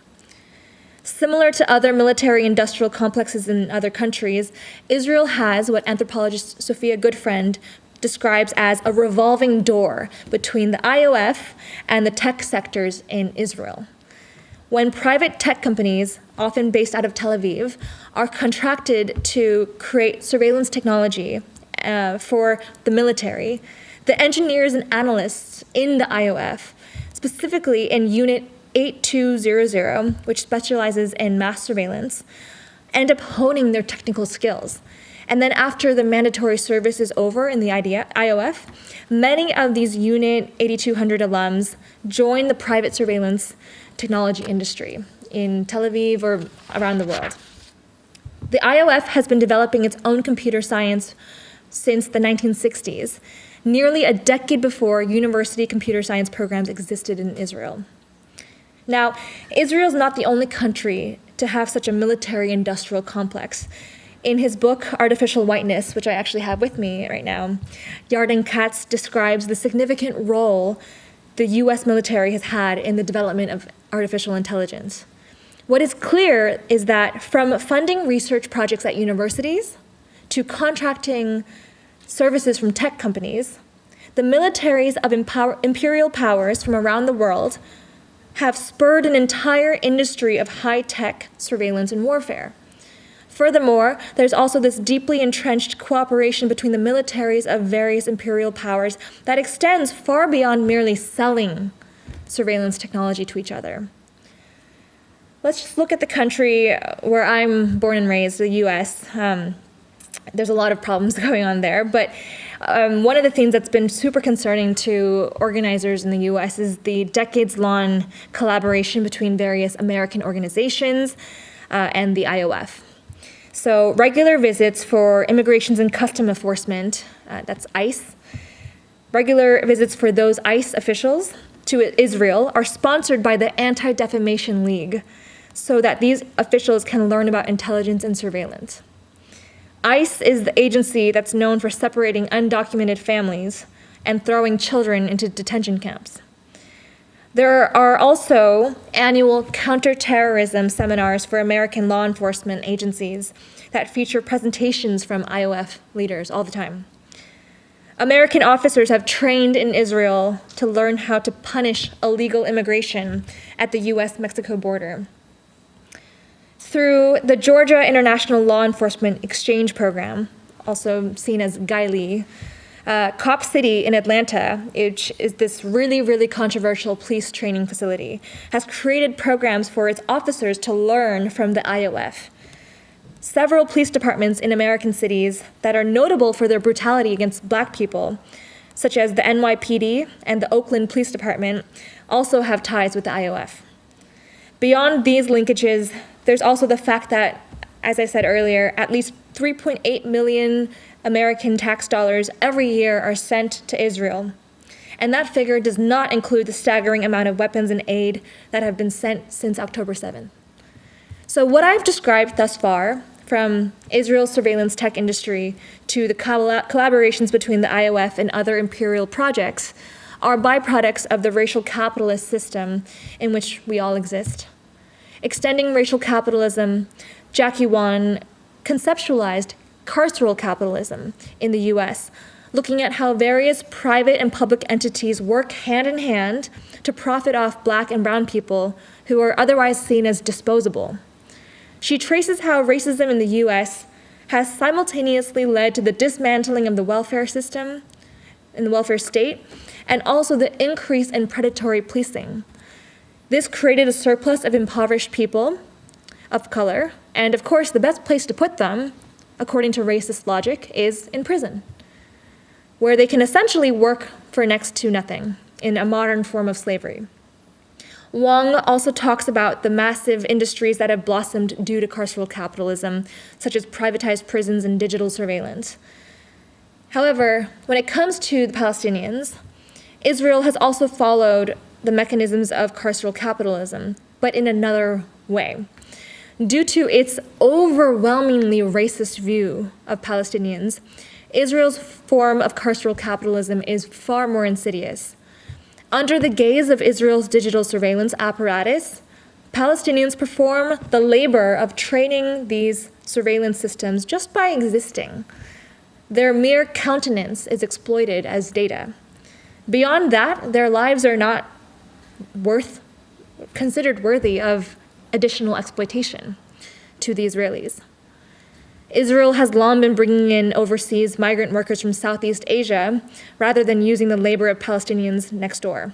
Similar to other military-industrial complexes in other countries, Israel has what anthropologist Sophia Goodfriend describes as a revolving door between the IOF and the tech sectors in Israel. When private tech companies, often based out of Tel Aviv, are contracted to create surveillance technology for the military, the engineers and analysts in the IOF, specifically in Unit 8200, which specializes in mass surveillance, end up honing their technical skills. And then after the mandatory service is over in the IOF, many of these Unit 8200 alums join the private surveillance technology industry in Tel Aviv or around the world. The IOF has been developing its own computer science since the 1960s, nearly a decade before university computer science programs existed in Israel. Now, Israel is not the only country to have such a military-industrial complex. In his book, Artificial Whiteness, which I actually have with me right now, Yarden Katz describes the significant role the US military has had in the development of artificial intelligence. What is clear is that from funding research projects at universities to contracting services from tech companies, the militaries of imperial powers from around the world have spurred an entire industry of high-tech surveillance and warfare. Furthermore, there's also this deeply entrenched cooperation between the militaries of various imperial powers that extends far beyond merely selling surveillance technology to each other. Let's just look at the country where I'm born and raised, the US. There's a lot of problems going on there, but One of the things that's been super concerning to organizers in the US is the decades-long collaboration between various American organizations and the IOF. So regular visits for Immigrations and Custom Enforcement, that's ICE, regular visits for those ICE officials to Israel are sponsored by the Anti-Defamation League so that these officials can learn about intelligence and surveillance. ICE is the agency that's known for separating undocumented families and throwing children into detention camps. There are also annual counterterrorism seminars for American law enforcement agencies that feature presentations from IOF leaders all the time. American officers have trained in Israel to learn how to punish illegal immigration at the US-Mexico border. Through the Georgia International Law Enforcement Exchange Program, also seen as GILE, Cop City in Atlanta, which is this really, really controversial police training facility, has created programs for its officers to learn from the IOF. Several police departments in American cities that are notable for their brutality against Black people, such as the NYPD and the Oakland Police Department, also have ties with the IOF. Beyond these linkages, there's also the fact that, as I said earlier, at least 3.8 million American tax dollars every year are sent to Israel. And that figure does not include the staggering amount of weapons and aid that have been sent since October 7th. So what I've described thus far, from Israel's surveillance tech industry to the collaborations between the IOF and other imperial projects, are byproducts of the racial capitalist system in which we all exist. Extending racial capitalism, Jackie Wan conceptualized carceral capitalism in the US, looking at how various private and public entities work hand in hand to profit off Black and brown people who are otherwise seen as disposable. She traces how racism in the US has simultaneously led to the dismantling of the welfare system and the welfare state, and also the increase in predatory policing. This created a surplus of impoverished people of color, and of course, the best place to put them, according to racist logic, is in prison, where they can essentially work for next to nothing in a modern form of slavery. Wong also talks about the massive industries that have blossomed due to carceral capitalism, such as privatized prisons and digital surveillance. However, when it comes to the Palestinians, Israel has also followed the mechanisms of carceral capitalism, but in another way. Due to its overwhelmingly racist view of Palestinians, Israel's form of carceral capitalism is far more insidious. Under the gaze of Israel's digital surveillance apparatus, Palestinians perform the labor of training these surveillance systems just by existing. Their mere countenance is exploited as data. Beyond that, their lives are not considered worthy of additional exploitation to the Israelis. Israel has long been bringing in overseas migrant workers from Southeast Asia rather than using the labor of Palestinians next door.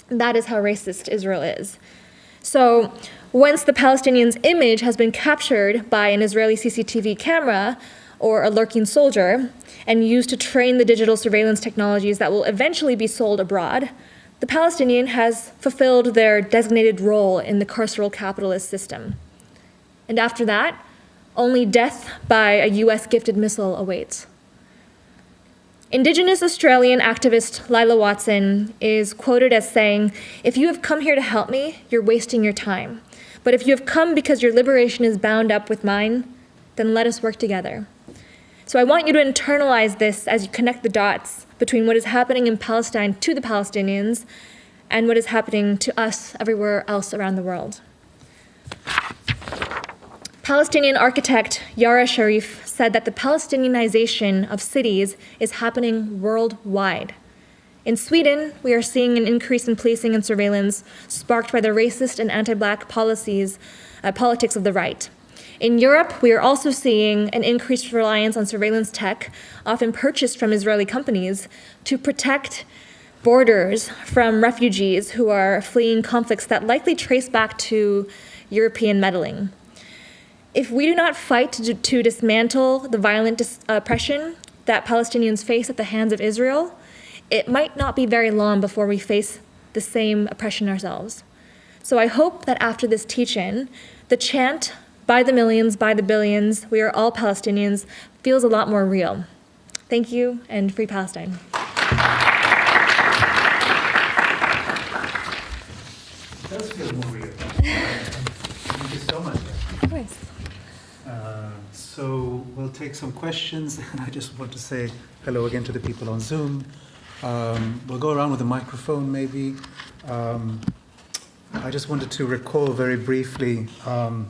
That is how racist Israel is. So once the Palestinians' image has been captured by an Israeli CCTV camera or a lurking soldier and used to train the digital surveillance technologies that will eventually be sold abroad, the Palestinian has fulfilled their designated role in the carceral capitalist system. And after that, only death by a US gifted missile awaits. Indigenous Australian activist Lila Watson is quoted as saying, "If you have come here to help me, you're wasting your time. But if you have come because your liberation is bound up with mine, then let us work together." So I want you to internalize this as you connect the dots between what is happening in Palestine to the Palestinians and what is happening to us everywhere else around the world. Palestinian architect Yara Sharif said that the Palestinianization of cities is happening worldwide. In Sweden, we are seeing an increase in policing and surveillance sparked by the racist and anti-Black politics of the right. In Europe, we are also seeing an increased reliance on surveillance tech, often purchased from Israeli companies, to protect borders from refugees who are fleeing conflicts that likely trace back to European meddling. If we do not fight to dismantle the violent oppression, that Palestinians face at the hands of Israel, it might not be very long before we face the same oppression ourselves. So I hope that after this teach-in, the chant, by the millions, by the billions, we are all Palestinians, feels a lot more real. Thank you, and free Palestine.
It does feel more real. Thank you so much.
Of course.
So we'll take some questions, and I just want to say hello again to the people on Zoom. We'll go around with a microphone, maybe. I just wanted to recall very briefly, I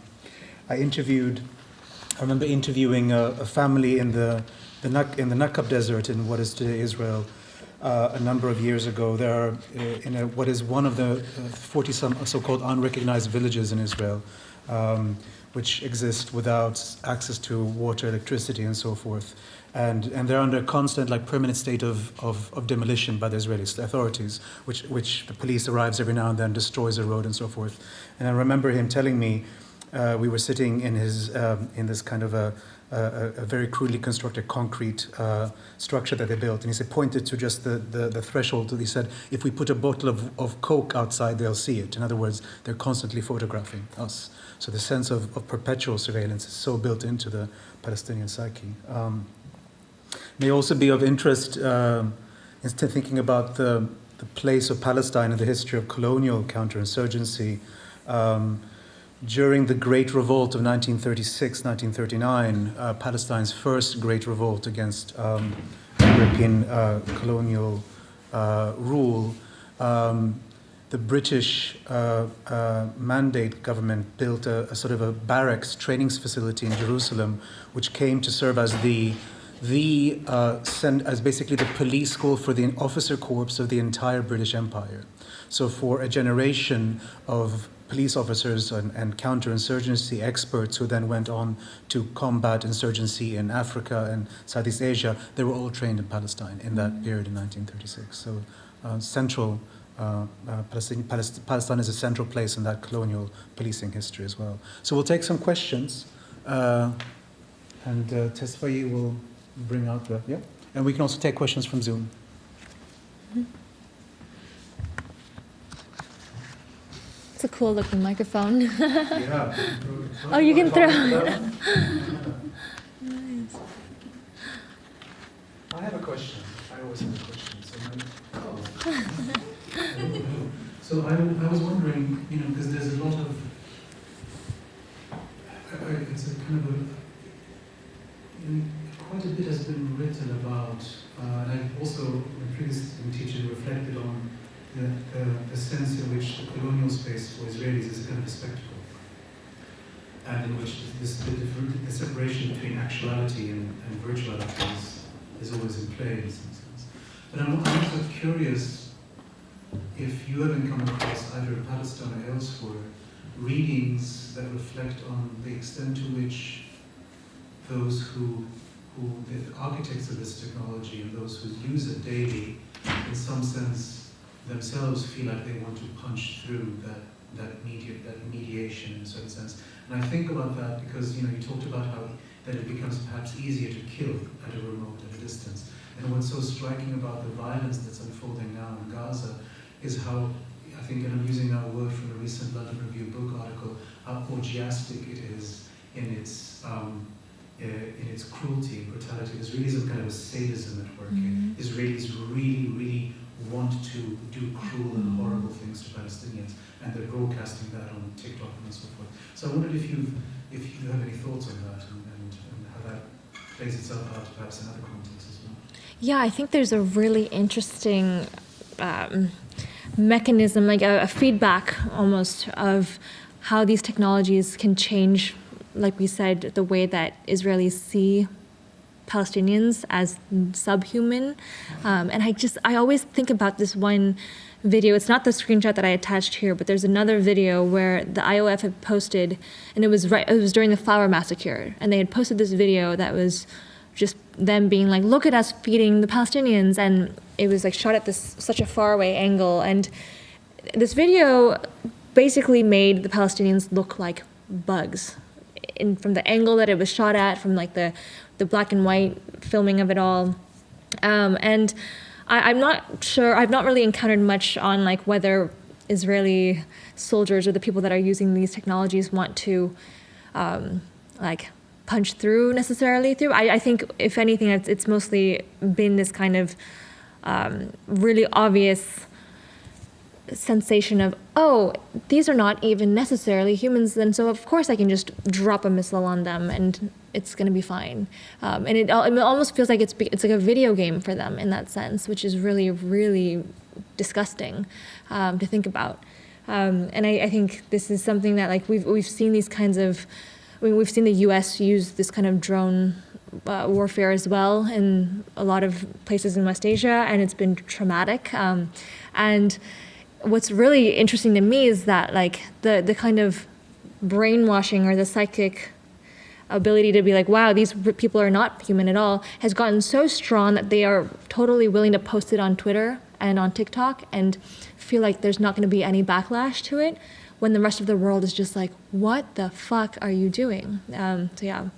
remember interviewing a family in the Nakab Desert in what is today Israel a number of years ago. There are in what is one of the 40-some so-called unrecognized villages in Israel, which exist without access to water, electricity, and so forth. And they're under a constant, permanent state of demolition by the Israeli authorities, which the police arrives every now and then, destroys a road and so forth. And I remember him telling me, we were sitting in in this kind of a very crudely constructed concrete structure that they built, and he said, pointed to just the threshold. He said, if we put a bottle of Coke outside, they'll see it. In other words, they're constantly photographing us. So the sense of perpetual surveillance is so built into the Palestinian psyche. May also be of interest in thinking about the place of Palestine in the history of colonial counterinsurgency. During the Great Revolt of 1936, 1939, Palestine's first Great Revolt against European colonial rule, the British Mandate government built a sort of a barracks trainings facility in Jerusalem, which came to serve as as basically the police school for the officer corps of the entire British Empire. So for a generation of police officers and counterinsurgency experts who then went on to combat insurgency in Africa and Southeast Asia, they were all trained in Palestine in that period in 1936. So Palestine is a central place in that colonial policing history as well. So we'll take some questions, and Tesfaye will bring out and we can also take questions from Zoom.
It's a cool looking microphone.
Yeah.
Oh, you can throw.
Nice. I have a question. I always have a question. So I was wondering, because there's a lot of, it's a kind of quite a bit has been written about, and I've also, in previous teaching, reflected on the sense in which the colonial space for Israelis is a kind of a spectacle, and in which the separation between actuality and virtuality is always in play in some sense. But I'm also curious if you haven't come across either in Palestine or elsewhere readings that reflect on the extent to which those who the architects of this technology and those who use it daily, in some sense, themselves feel like they want to punch through that mediation in a certain sense. And I think about that because you talked about how that it becomes perhaps easier to kill at a remote, at a distance. And what's so striking about the violence that's unfolding now in Gaza is how, I think, and I'm using that word from a recent London Review book article, how orgiastic it is in its cruelty and brutality. There's really some kind of a sadism at work here. Israelis really, really want to do cruel and horrible things to Palestinians, and they're broadcasting that on TikTok and so forth. So I wondered if you have any thoughts on that and how that plays itself out perhaps in other contexts as well.
Yeah, I think there's a really interesting mechanism, like a feedback almost, of how these technologies can change, like we said, the way that Israelis see Palestinians as subhuman. And I always think about this one video. It's not the screenshot that I attached here, but there's another video where the IOF had posted, and it was during the Flower Massacre, and they had posted this video that was just them being like, look at us feeding the Palestinians, and it was like shot at such a faraway angle, and this video basically made the Palestinians look like bugs from the angle that it was shot at, from like the black and white filming of it all. And I'm not sure, I've not really encountered much on like whether Israeli soldiers or the people that are using these technologies want to like punch through necessarily through. I think if anything, it's mostly been this kind of really obvious sensation of, oh, these are not even necessarily humans, and so of course I can just drop a missile on them and it's going to be fine. And it almost feels like it's like a video game for them in that sense, which is really, really disgusting to think about. And I think this is something that like we've seen these kinds of, I mean, we've seen the U.S. use this kind of drone warfare as well in a lot of places in West Asia, and it's been traumatic. And what's really interesting to me is that like the kind of brainwashing or the psychic ability to be like, wow, these people are not human at all, has gotten so strong that they are totally willing to post it on Twitter and on TikTok and feel like there's not going to be any backlash to it, when the rest of the world is just like, what the fuck are you doing? So yeah.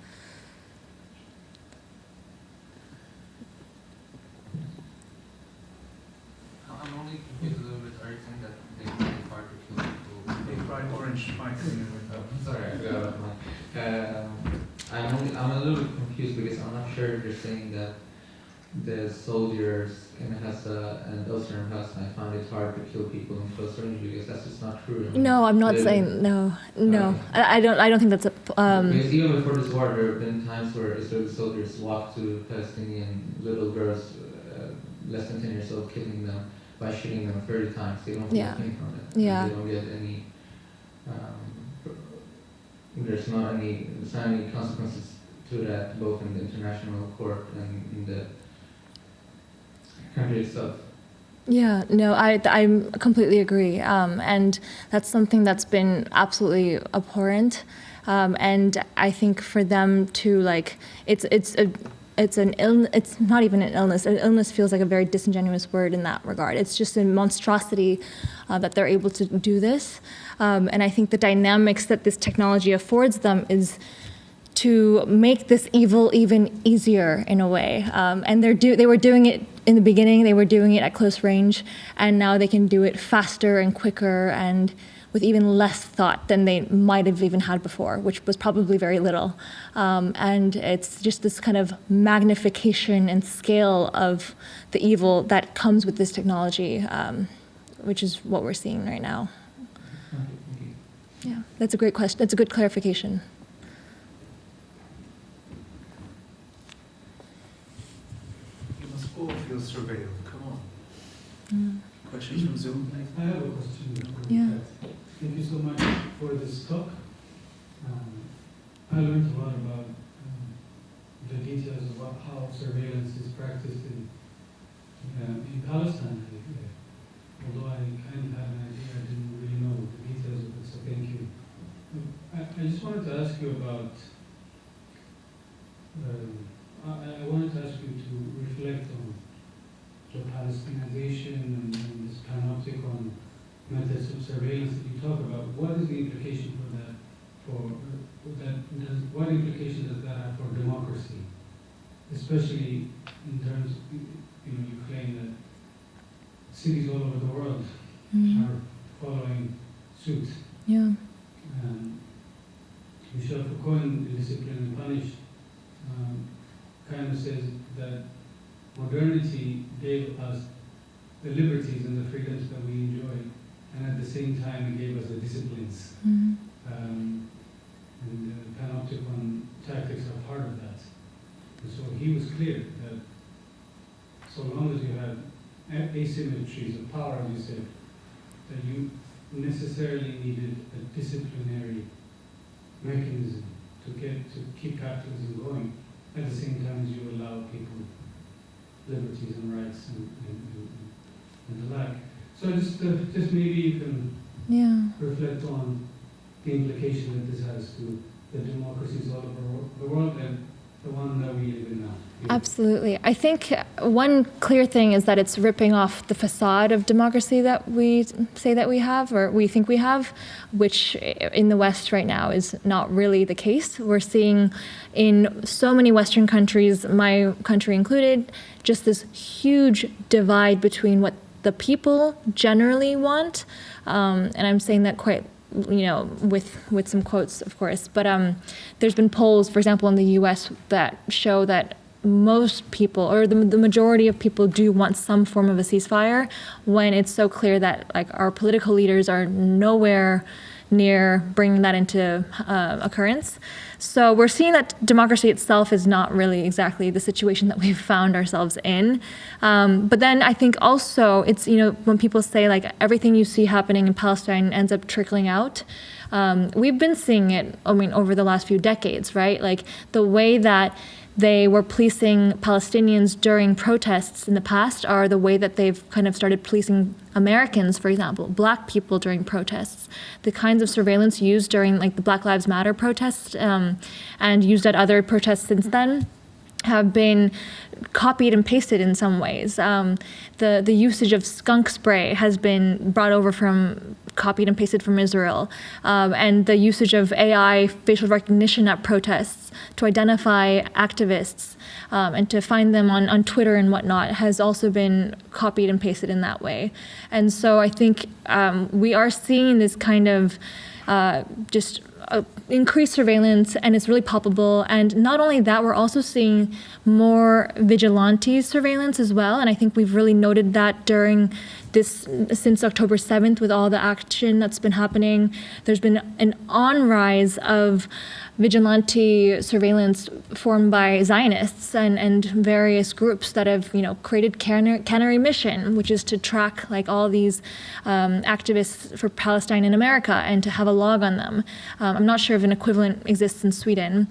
I'm only confused a little bit. Are you saying that they find it hard to kill people?
Big bright orange mic.
Sorry, I forgot about mine. I'm a little bit confused because I'm not sure if you're saying that the soldiers in Hassa and elsewhere in Palestine found it hard to kill people in close range, because that's just not true.
No, I'm not saying no. I don't think that's a.
Because even before this war, there have been times where Israeli soldiers walked to Palestinian little girls, less than 10 years old, killing them by shooting them 30 times. They don't get anything from it.
Yeah.
They don't get any. There's not any consequences to that, both in the international court and in the country itself.
Yeah, no, I completely agree, and that's something that's been absolutely abhorrent, and I think for them to like, it's an illness. It's not even an illness. An illness feels like a very disingenuous word in that regard. It's just a monstrosity that they're able to do this, and I think the dynamics that this technology affords them is to make this evil even easier in a way. And they were doing it in the beginning, they were doing it at close range, and now they can do it faster and quicker and with even less thought than they might have even had before, which was probably very little. And it's just this kind of magnification and scale of the evil that comes with this technology, which is what we're seeing right now. Yeah, that's a great question. That's a good clarification.
All feel surveilled. Come on. Questions from Zoom?
I have a question.
Yeah.
Thank you so much for this talk. I learned a lot about the details of how surveillance is practiced in Palestine. Although I kind of had an idea, I didn't really know the details of it, so thank you. I just wanted to ask you about I wanted to ask you to reflect on the Palestinization and this Panopticon methods of surveillance that you talk about. What is the implication for that? What implication does that have for democracy? Especially in terms, you claim that cities all over the world are following suit.
Yeah.
Michel Foucault in Discipline and Punish kind of says that modernity gave us the liberties and the freedoms that we enjoy, and at the same time it gave us the disciplines. And the Panopticon tactics are part of that. And so he was clear that so long as you have asymmetries of power, as you said, that you necessarily needed a disciplinary mechanism to keep capitalism going, at the same time as you allow people liberties and rights and the like. So just maybe you can reflect on the implication that this has to the democracies all over the world and the one that we live in now.
Absolutely. I think one clear thing is that it's ripping off the facade of democracy that we say that we have, or we think we have, which in the West right now is not really the case. We're seeing in so many Western countries, my country included, just this huge divide between what the people generally want, and I'm saying that quite, with some quotes, of course. But there's been polls, for example, in the U.S. that show that most people, or the majority of people, do want some form of a ceasefire, when it's so clear that like our political leaders are nowhere near bringing that into occurrence. So we're seeing that democracy itself is not really exactly the situation that we've found ourselves in. But then I think also it's, when people say like everything you see happening in Palestine ends up trickling out, we've been seeing it, over the last few decades, right? Like the way that they were policing Palestinians during protests in the past are the way that they've kind of started policing Americans, for example, black people during protests. The kinds of surveillance used during like the Black Lives Matter protests and used at other protests since then have been copied and pasted in some ways. The usage of skunk spray has been brought over copied and pasted from Israel. And the usage of AI facial recognition at protests to identify activists and to find them on Twitter and whatnot has also been copied and pasted in that way. And so I think we are seeing this kind of just increased surveillance, and it's really palpable. And not only that, we're also seeing more vigilante surveillance as well. And I think we've really noted that during this, since October 7th, with all the action that's been happening, there's been an on-rise of vigilante surveillance formed by Zionists and various groups that have, created Canary Mission, which is to track like all these activists for Palestine in America and to have a log on them. I'm not sure if an equivalent exists in Sweden,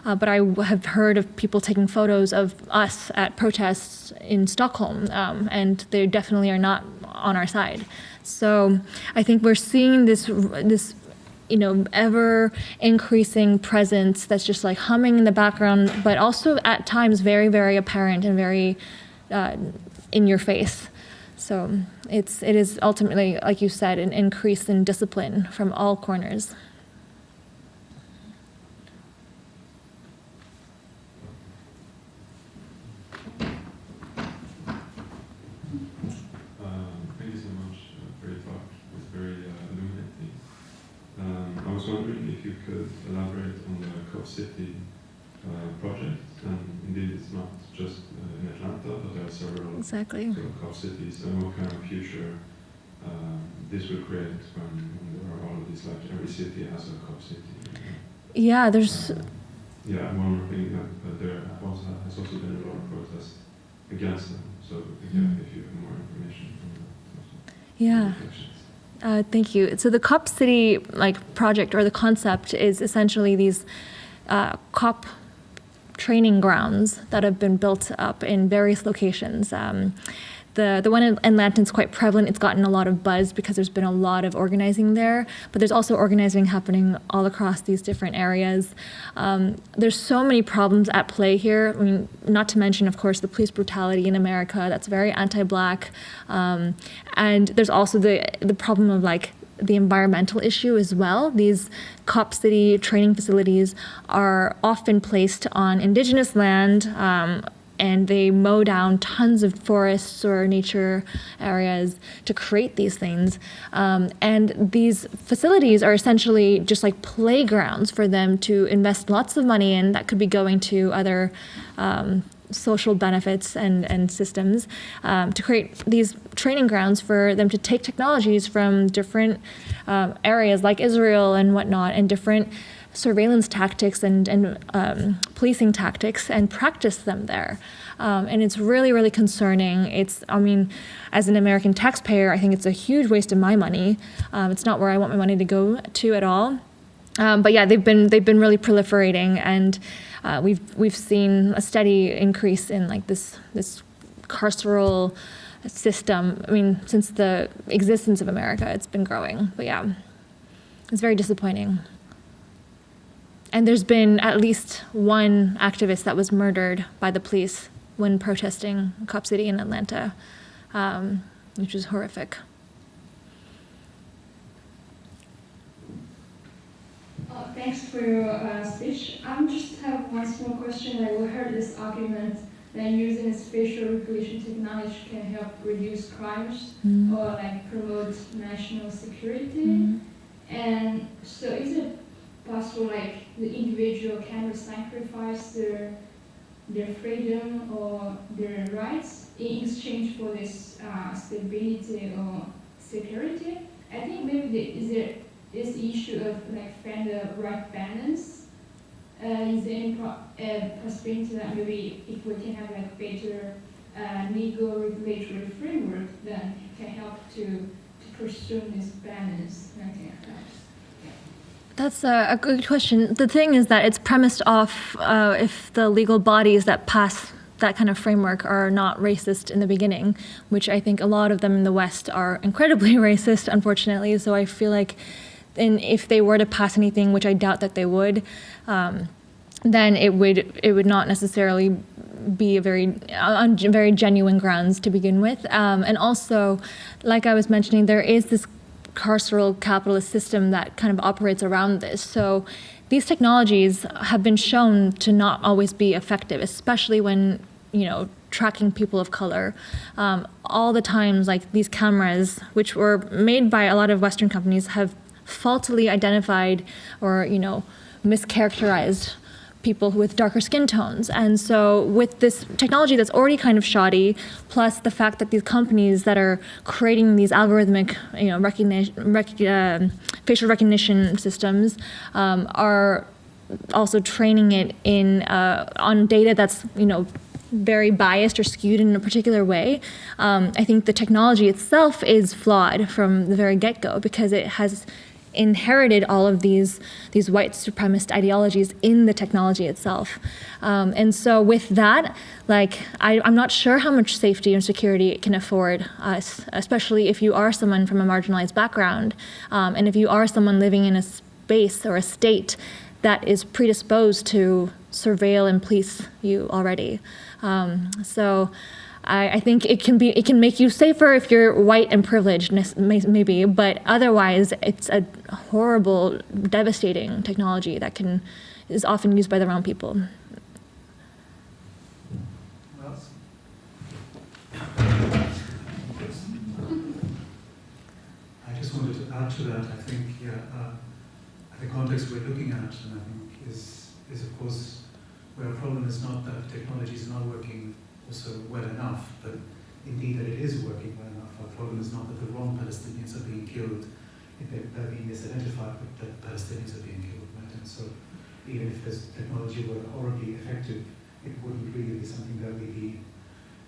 but I have heard of people taking photos of us at protests in Stockholm, and they definitely are not on our side. So I think we're seeing this ever increasing presence that's just like humming in the background, but also at times very, very apparent and very in your face. So it is ultimately, like you said, an increase in discipline from all corners.
Thank you so much for your talk. It's very illuminating. I was wondering if you could elaborate on the COP City project. And indeed, it's not just in Atlanta, but there are several
Exactly.
sort of COP cities. And what kind of future this will create when there are all of these, like every city has a COP City.
Yeah, there's.
And one more thing, that there has also been a lot of protests against them. So if you have more information on that.
Yeah. Thank you. So the COP City project, or the concept, is essentially these COP training grounds that have been built up in various locations. The one in Atlanta is quite prevalent. It's gotten a lot of buzz because there's been a lot of organizing there, but there's also organizing happening all across these different areas. There's so many problems at play here. I mean, not to mention, of course, the police brutality in America that's very anti-Black. And there's also the problem of the environmental issue as well. These COP City training facilities are often placed on indigenous land, and they mow down tons of forests or nature areas to create these things. And these facilities are essentially just like playgrounds for them to invest lots of money in that could be going to other social benefits and systems, to create these training grounds for them to take technologies from different areas like Israel and whatnot, and different surveillance tactics and policing tactics, and practice them there. And it's really, really concerning. As an American taxpayer, I think it's a huge waste of my money. It's not where I want my money to go to at all. But yeah, they've been really proliferating, and we've seen a steady increase in this carceral system. Since the existence of America, it's been growing. But yeah, it's very disappointing. And there's been at least one activist that was murdered by the police when protesting Cop City in Atlanta, which was horrific.
Thanks for your speech. I just have one small question. We heard this argument that using spatial recognition technology can help reduce crimes or like promote national security. And so is it possible like the individual can sacrifice their freedom or their rights in exchange for this stability or security? I think maybe there is the issue of like find the right balance. Is there any possibility that maybe if we can have like better legal regulatory framework, then it can help to pursue this balance?
That's a good question. The thing is that it's premised off if the legal bodies that pass that kind of framework are not racist in the beginning, which I think a lot of them in the West are incredibly racist, unfortunately. So I feel like if they were to pass anything, which I doubt that they would, then it would not necessarily be on very genuine grounds to begin with. And also, like I was mentioning, there is this carceral capitalist system that kind of operates around this. So these technologies have been shown to not always be effective, especially when, tracking people of color. All the times, like these cameras, which were made by a lot of Western companies, have faultily identified or, mischaracterized people with darker skin tones. And so with this technology that's already kind of shoddy, plus the fact that these companies that are creating these algorithmic, facial recognition systems are also training it on data that's, very biased or skewed in a particular way. I think the technology itself is flawed from the very get-go because it has inherited all of these white supremacist ideologies in the technology itself. And so with that, I'm not sure how much safety and security it can afford us, especially if you are someone from a marginalized background, and if you are someone living in a space or a state that is predisposed to surveil and police you already. So I think it can make you safer if you're white and privileged, maybe, but otherwise it's a horrible, devastating technology that is often used by the wrong people.
I just wanted to add to that. I think the context we're looking at, and I think is of course where a problem is not that technology is not working also well enough, but indeed that it is working well enough. Our problem is not that the wrong Palestinians are being killed, they're being misidentified, but that Palestinians are being killed, right? And so even if this technology were horribly effective, it wouldn't really be something that we'd be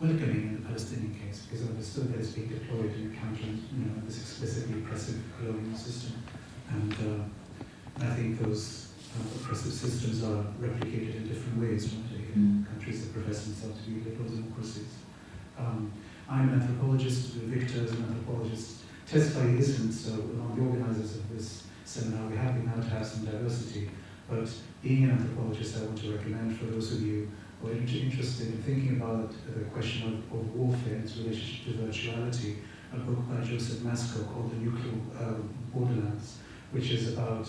welcoming in the Palestinian case, because I understood that it's being deployed in countering, this explicitly oppressive colonial system. And I think those oppressive systems are replicated in different ways, right? In countries that profess themselves to be liberal democracies. I'm an anthropologist. Victor is an anthropologist. Testify isn't, so among the organizers of this seminar, we're happy now to have some diversity. But being an anthropologist, I want to recommend for those of you who are interested in thinking about the question of warfare and its relationship to virtuality, a book by Joseph Masco called The Nuclear Borderlands, which is about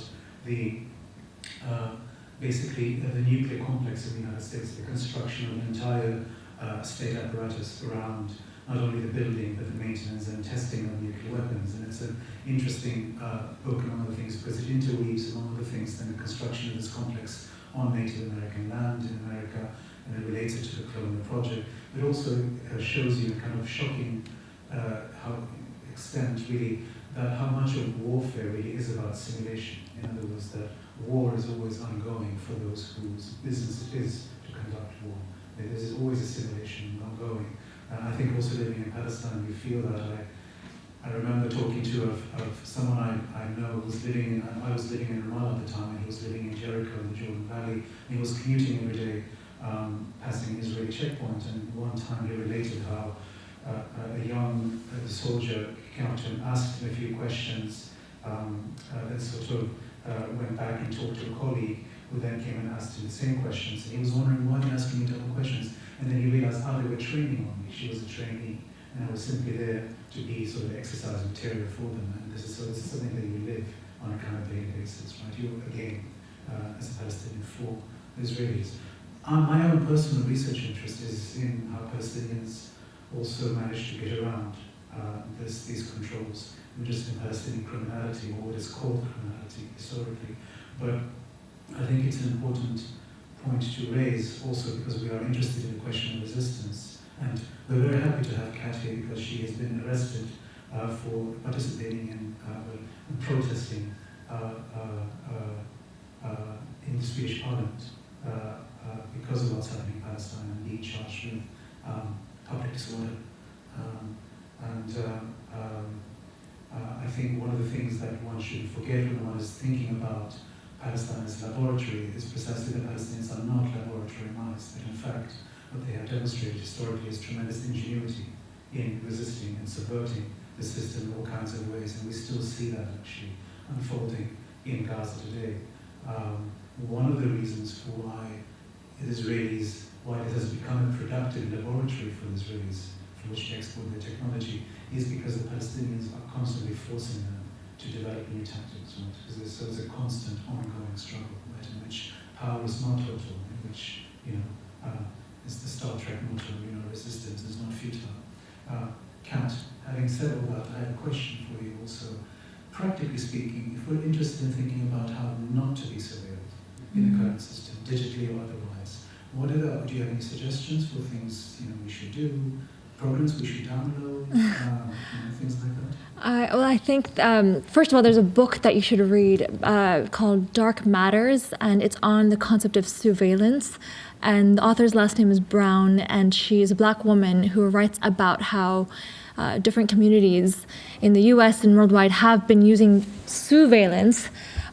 basically the nuclear complex in the United States, the construction of an entire state apparatus around not only the building, but the maintenance and testing of nuclear weapons. And it's an interesting book, among other things, because it interweaves, among other things, then the construction of this complex on Native American land in America, and it relates it to the colonial project. It also shows you a kind of shocking extent, really, that how much of warfare really is about simulation. In other words, that war is always ongoing for those whose business it is to conduct war. There's always a simulation ongoing. And I think also living in Palestine, you feel that. I remember talking to someone I know who was living in, I was living in Ramallah at the time, and he was living in Jericho in the Jordan Valley, and he was commuting every day, passing an Israeli checkpoint, and one time he related how a young soldier came up to him, asked him a few questions, then sort of went back and talked to a colleague who then came and asked him the same questions. And he was wondering why he asking me double questions. And then he realized how they were training on me. She was a trainee, and I was simply there to be sort of exercise material for them. And this is something that you live on a kind of daily basis, right? You, again, as a Palestinian for the Israelis. My own personal research interest is in how Palestinians also manage to get around these controls, not just in Palestinian criminality, or what is called criminality historically. But I think it's an important point to raise also because we are interested in the question of resistance. And we're very happy to have Kat here because she has been arrested for participating in protesting in the Swedish Parliament because of what's happening in Palestine and being charged with public disorder. I think one of the things that one shouldn't forget when one is thinking about Palestine as a laboratory is precisely that Palestinians are not laboratory mice, that in fact what they have demonstrated historically is tremendous ingenuity in resisting and subverting the system in all kinds of ways, and we still see that actually unfolding in Gaza today. One of the reasons for why this has become a productive laboratory for the Israelis, for which to export their technology, is because the Palestinians are constantly forcing them to develop new tactics, right? Because there's a constant ongoing struggle, right, in which power is not total, in which, it's the Star Trek motto, resistance is not futile. Kat, having said all that, I have a question for you also. Practically speaking, if we're interested in thinking about how not to be surveilled in the current system, digitally or otherwise, do you have any suggestions for things we should do, programs we should download, things like that?
I think, first of all, there's a book that you should read called Dark Matters, and it's on the concept of surveillance. And the author's last name is Brown, and she is a Black woman who writes about how different communities in the US and worldwide have been using surveillance,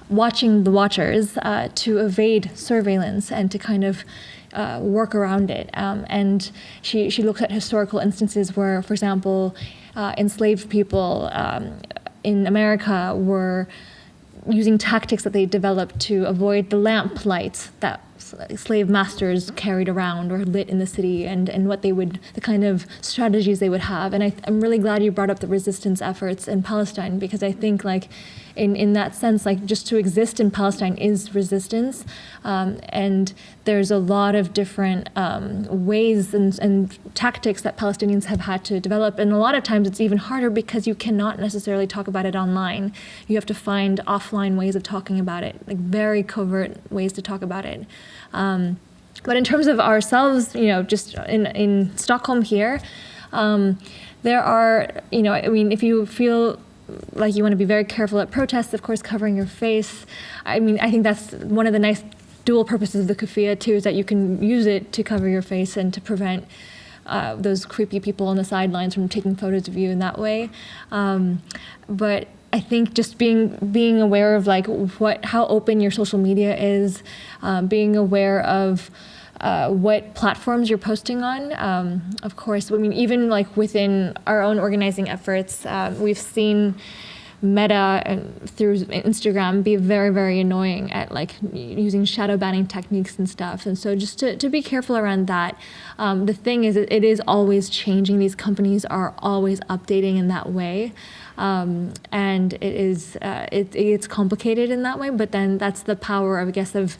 watching the watchers, to evade surveillance and to kind of work around it. And she looks at historical instances where, for example, enslaved people in America were using tactics that they developed to avoid the lamp lights that slave masters carried around or lit in the city, and the kind of strategies they would have. And I'm really glad you brought up the resistance efforts in Palestine, because I think in that sense, just to exist in Palestine is resistance. And there's a lot of different ways and tactics that Palestinians have had to develop. And a lot of times it's even harder because you cannot necessarily talk about it online. You have to find offline ways of talking about it, very covert ways to talk about it. But in terms of ourselves, just in Stockholm here, there are, if you feel like you want to be very careful at protests, of course, covering your face. I think that's one of the nice dual purposes of the kufiyah too, is that you can use it to cover your face and to prevent those creepy people on the sidelines from taking photos of you in that way. But I think just being aware of how open your social media is, being aware of what platforms you're posting on. Of course, even within our own organizing efforts, we've seen Meta and through Instagram be very, very annoying at using shadow banning techniques and stuff. And so just to be careful around that. The thing is, it is always changing. These companies are always updating in that way. And it's complicated in that way, but then that's the power, I guess, of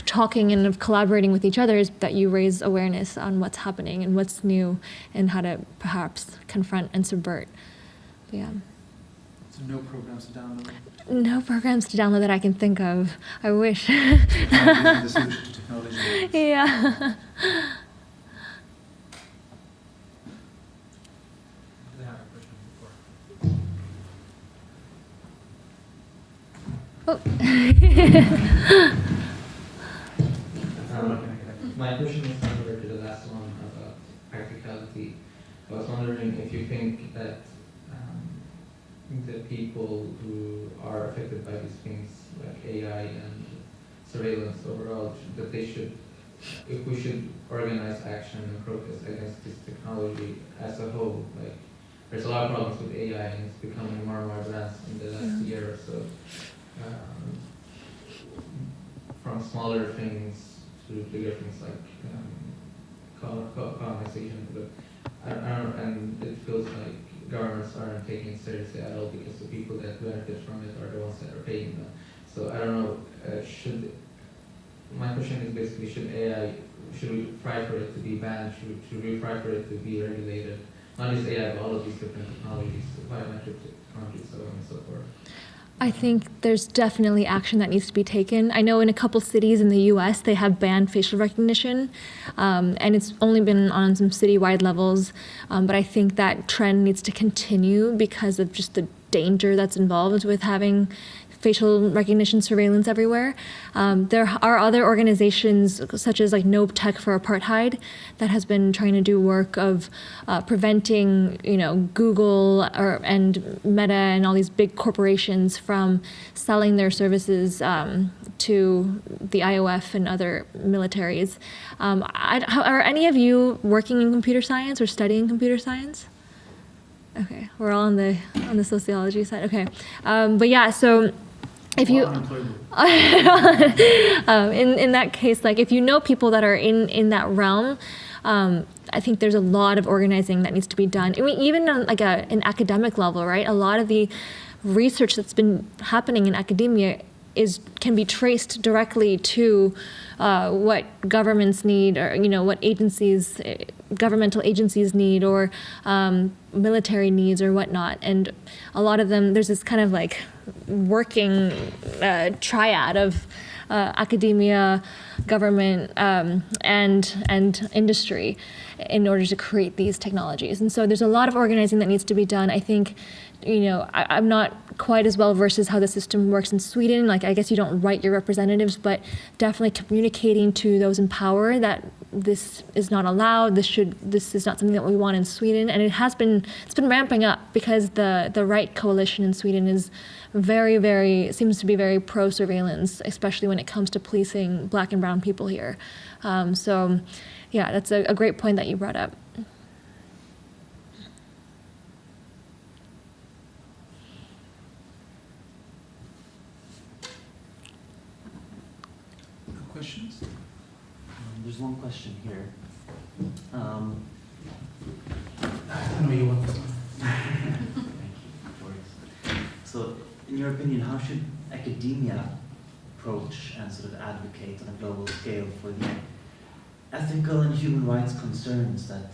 talking and of collaborating with each other, is that you raise awareness on what's happening and what's new and how to perhaps confront and subvert. But yeah.
So no programs to download?
No programs to download that I can think of. I wish.
Using the solution to technology.
Yeah. Oh.
My question is similar to the last one about practicality. I was wondering if you think that the people who are affected by these things, like AI and surveillance overall, if we should organize action and protest against this technology as a whole. There's a lot of problems with AI, and it's becoming more and more advanced in the last year or so. from smaller things to bigger things like colonization. But I don't know, and it feels like governments aren't taking it seriously at all because the people that benefit from it are the ones that are paying them. So I don't know, my question is basically, should we try for it to be banned? Should we try for it to be regulated? Not just AI, but all of these different technologies, biometric technologies, so on and so forth.
I think there's definitely action that needs to be taken. I know in a couple cities in the US, they have banned facial recognition, and it's only been on some citywide levels, but I think that trend needs to continue because of just the danger that's involved with having facial recognition surveillance everywhere. There are other organizations such as like No Tech for Apartheid that has been trying to do work of preventing, Google and Meta and all these big corporations from selling their services to the IOF and other militaries. Are any of you working in computer science or studying computer science? Okay, we're all on the sociology side. Okay, but yeah, so. If you, in that case, like if you know people that are in that realm, I think there's a lot of organizing that needs to be done. I mean, even on like an academic level, right? A lot of the research that's been happening in academia can be traced directly to what governments need, or what governmental agencies need, or military needs, or whatnot. And a lot of them, there's this kind of like working triad of academia, government, and industry in order to create these technologies. And so there's a lot of organizing that needs to be done. I think, I'm not quite as well versed as how the system works in Sweden. Like, I guess you don't write your representatives, but definitely communicating to those in power that this is not allowed. This is not something that we want in Sweden. And it's been ramping up because the right coalition in Sweden is seems to be very pro-surveillance, especially when it comes to policing Black and brown people here. So yeah, that's a great point that you brought up.
Questions?
There's one question here.
I know you want this one.
Thank you, Boris. So, in your opinion, how should academia approach and sort of advocate on a global scale for the ethical and human rights concerns that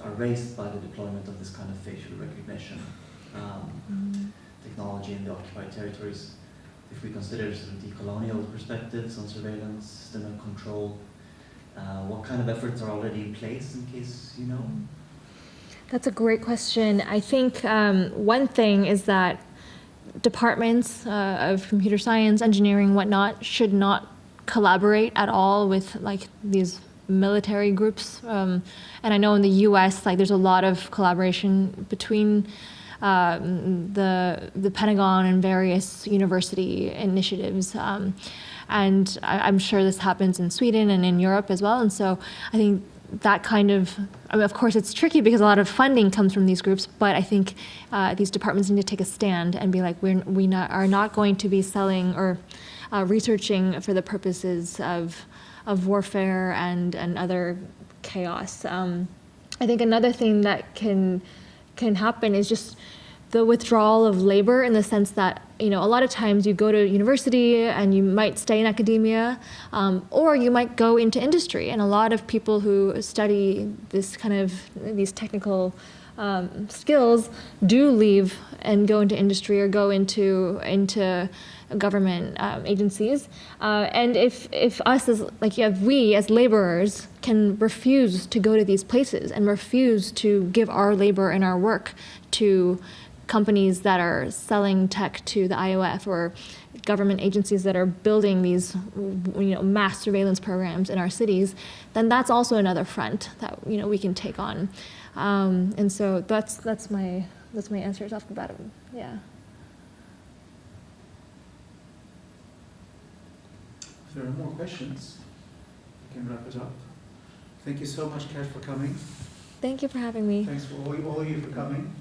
are raised by the deployment of this kind of facial recognition technology in the occupied territories? If we consider sort of decolonial perspectives on surveillance, system and control, what kind of efforts are already in place, in case you know?
That's a great question. I think one thing is that departments of computer science, engineering, whatnot, should not collaborate at all with like these military groups. And I know in the U.S., like there's a lot of collaboration between the Pentagon and various university initiatives. And I'm sure this happens in Sweden and in Europe as well. And so I think that kind of, of course it's tricky because a lot of funding comes from these groups, but I think these departments need to take a stand and be like, we are not going to be selling or researching for the purposes of warfare and other chaos. I think another thing that can happen is just the withdrawal of labor, in the sense that, a lot of times you go to university and you might stay in academia, or you might go into industry. And a lot of people who study these technical skills do leave and go into industry or go into government agencies. And if we as laborers can refuse to go to these places and refuse to give our labor and our work to companies that are selling tech to the IOF, or government agencies that are building these mass surveillance programs in our cities, then that's also another front that we can take on. And so that's my answers off the bat. Yeah.
If there are more questions, we can wrap it up. Thank you so much, Kat, for coming.
Thank you for having me.
Thanks for all of you for coming.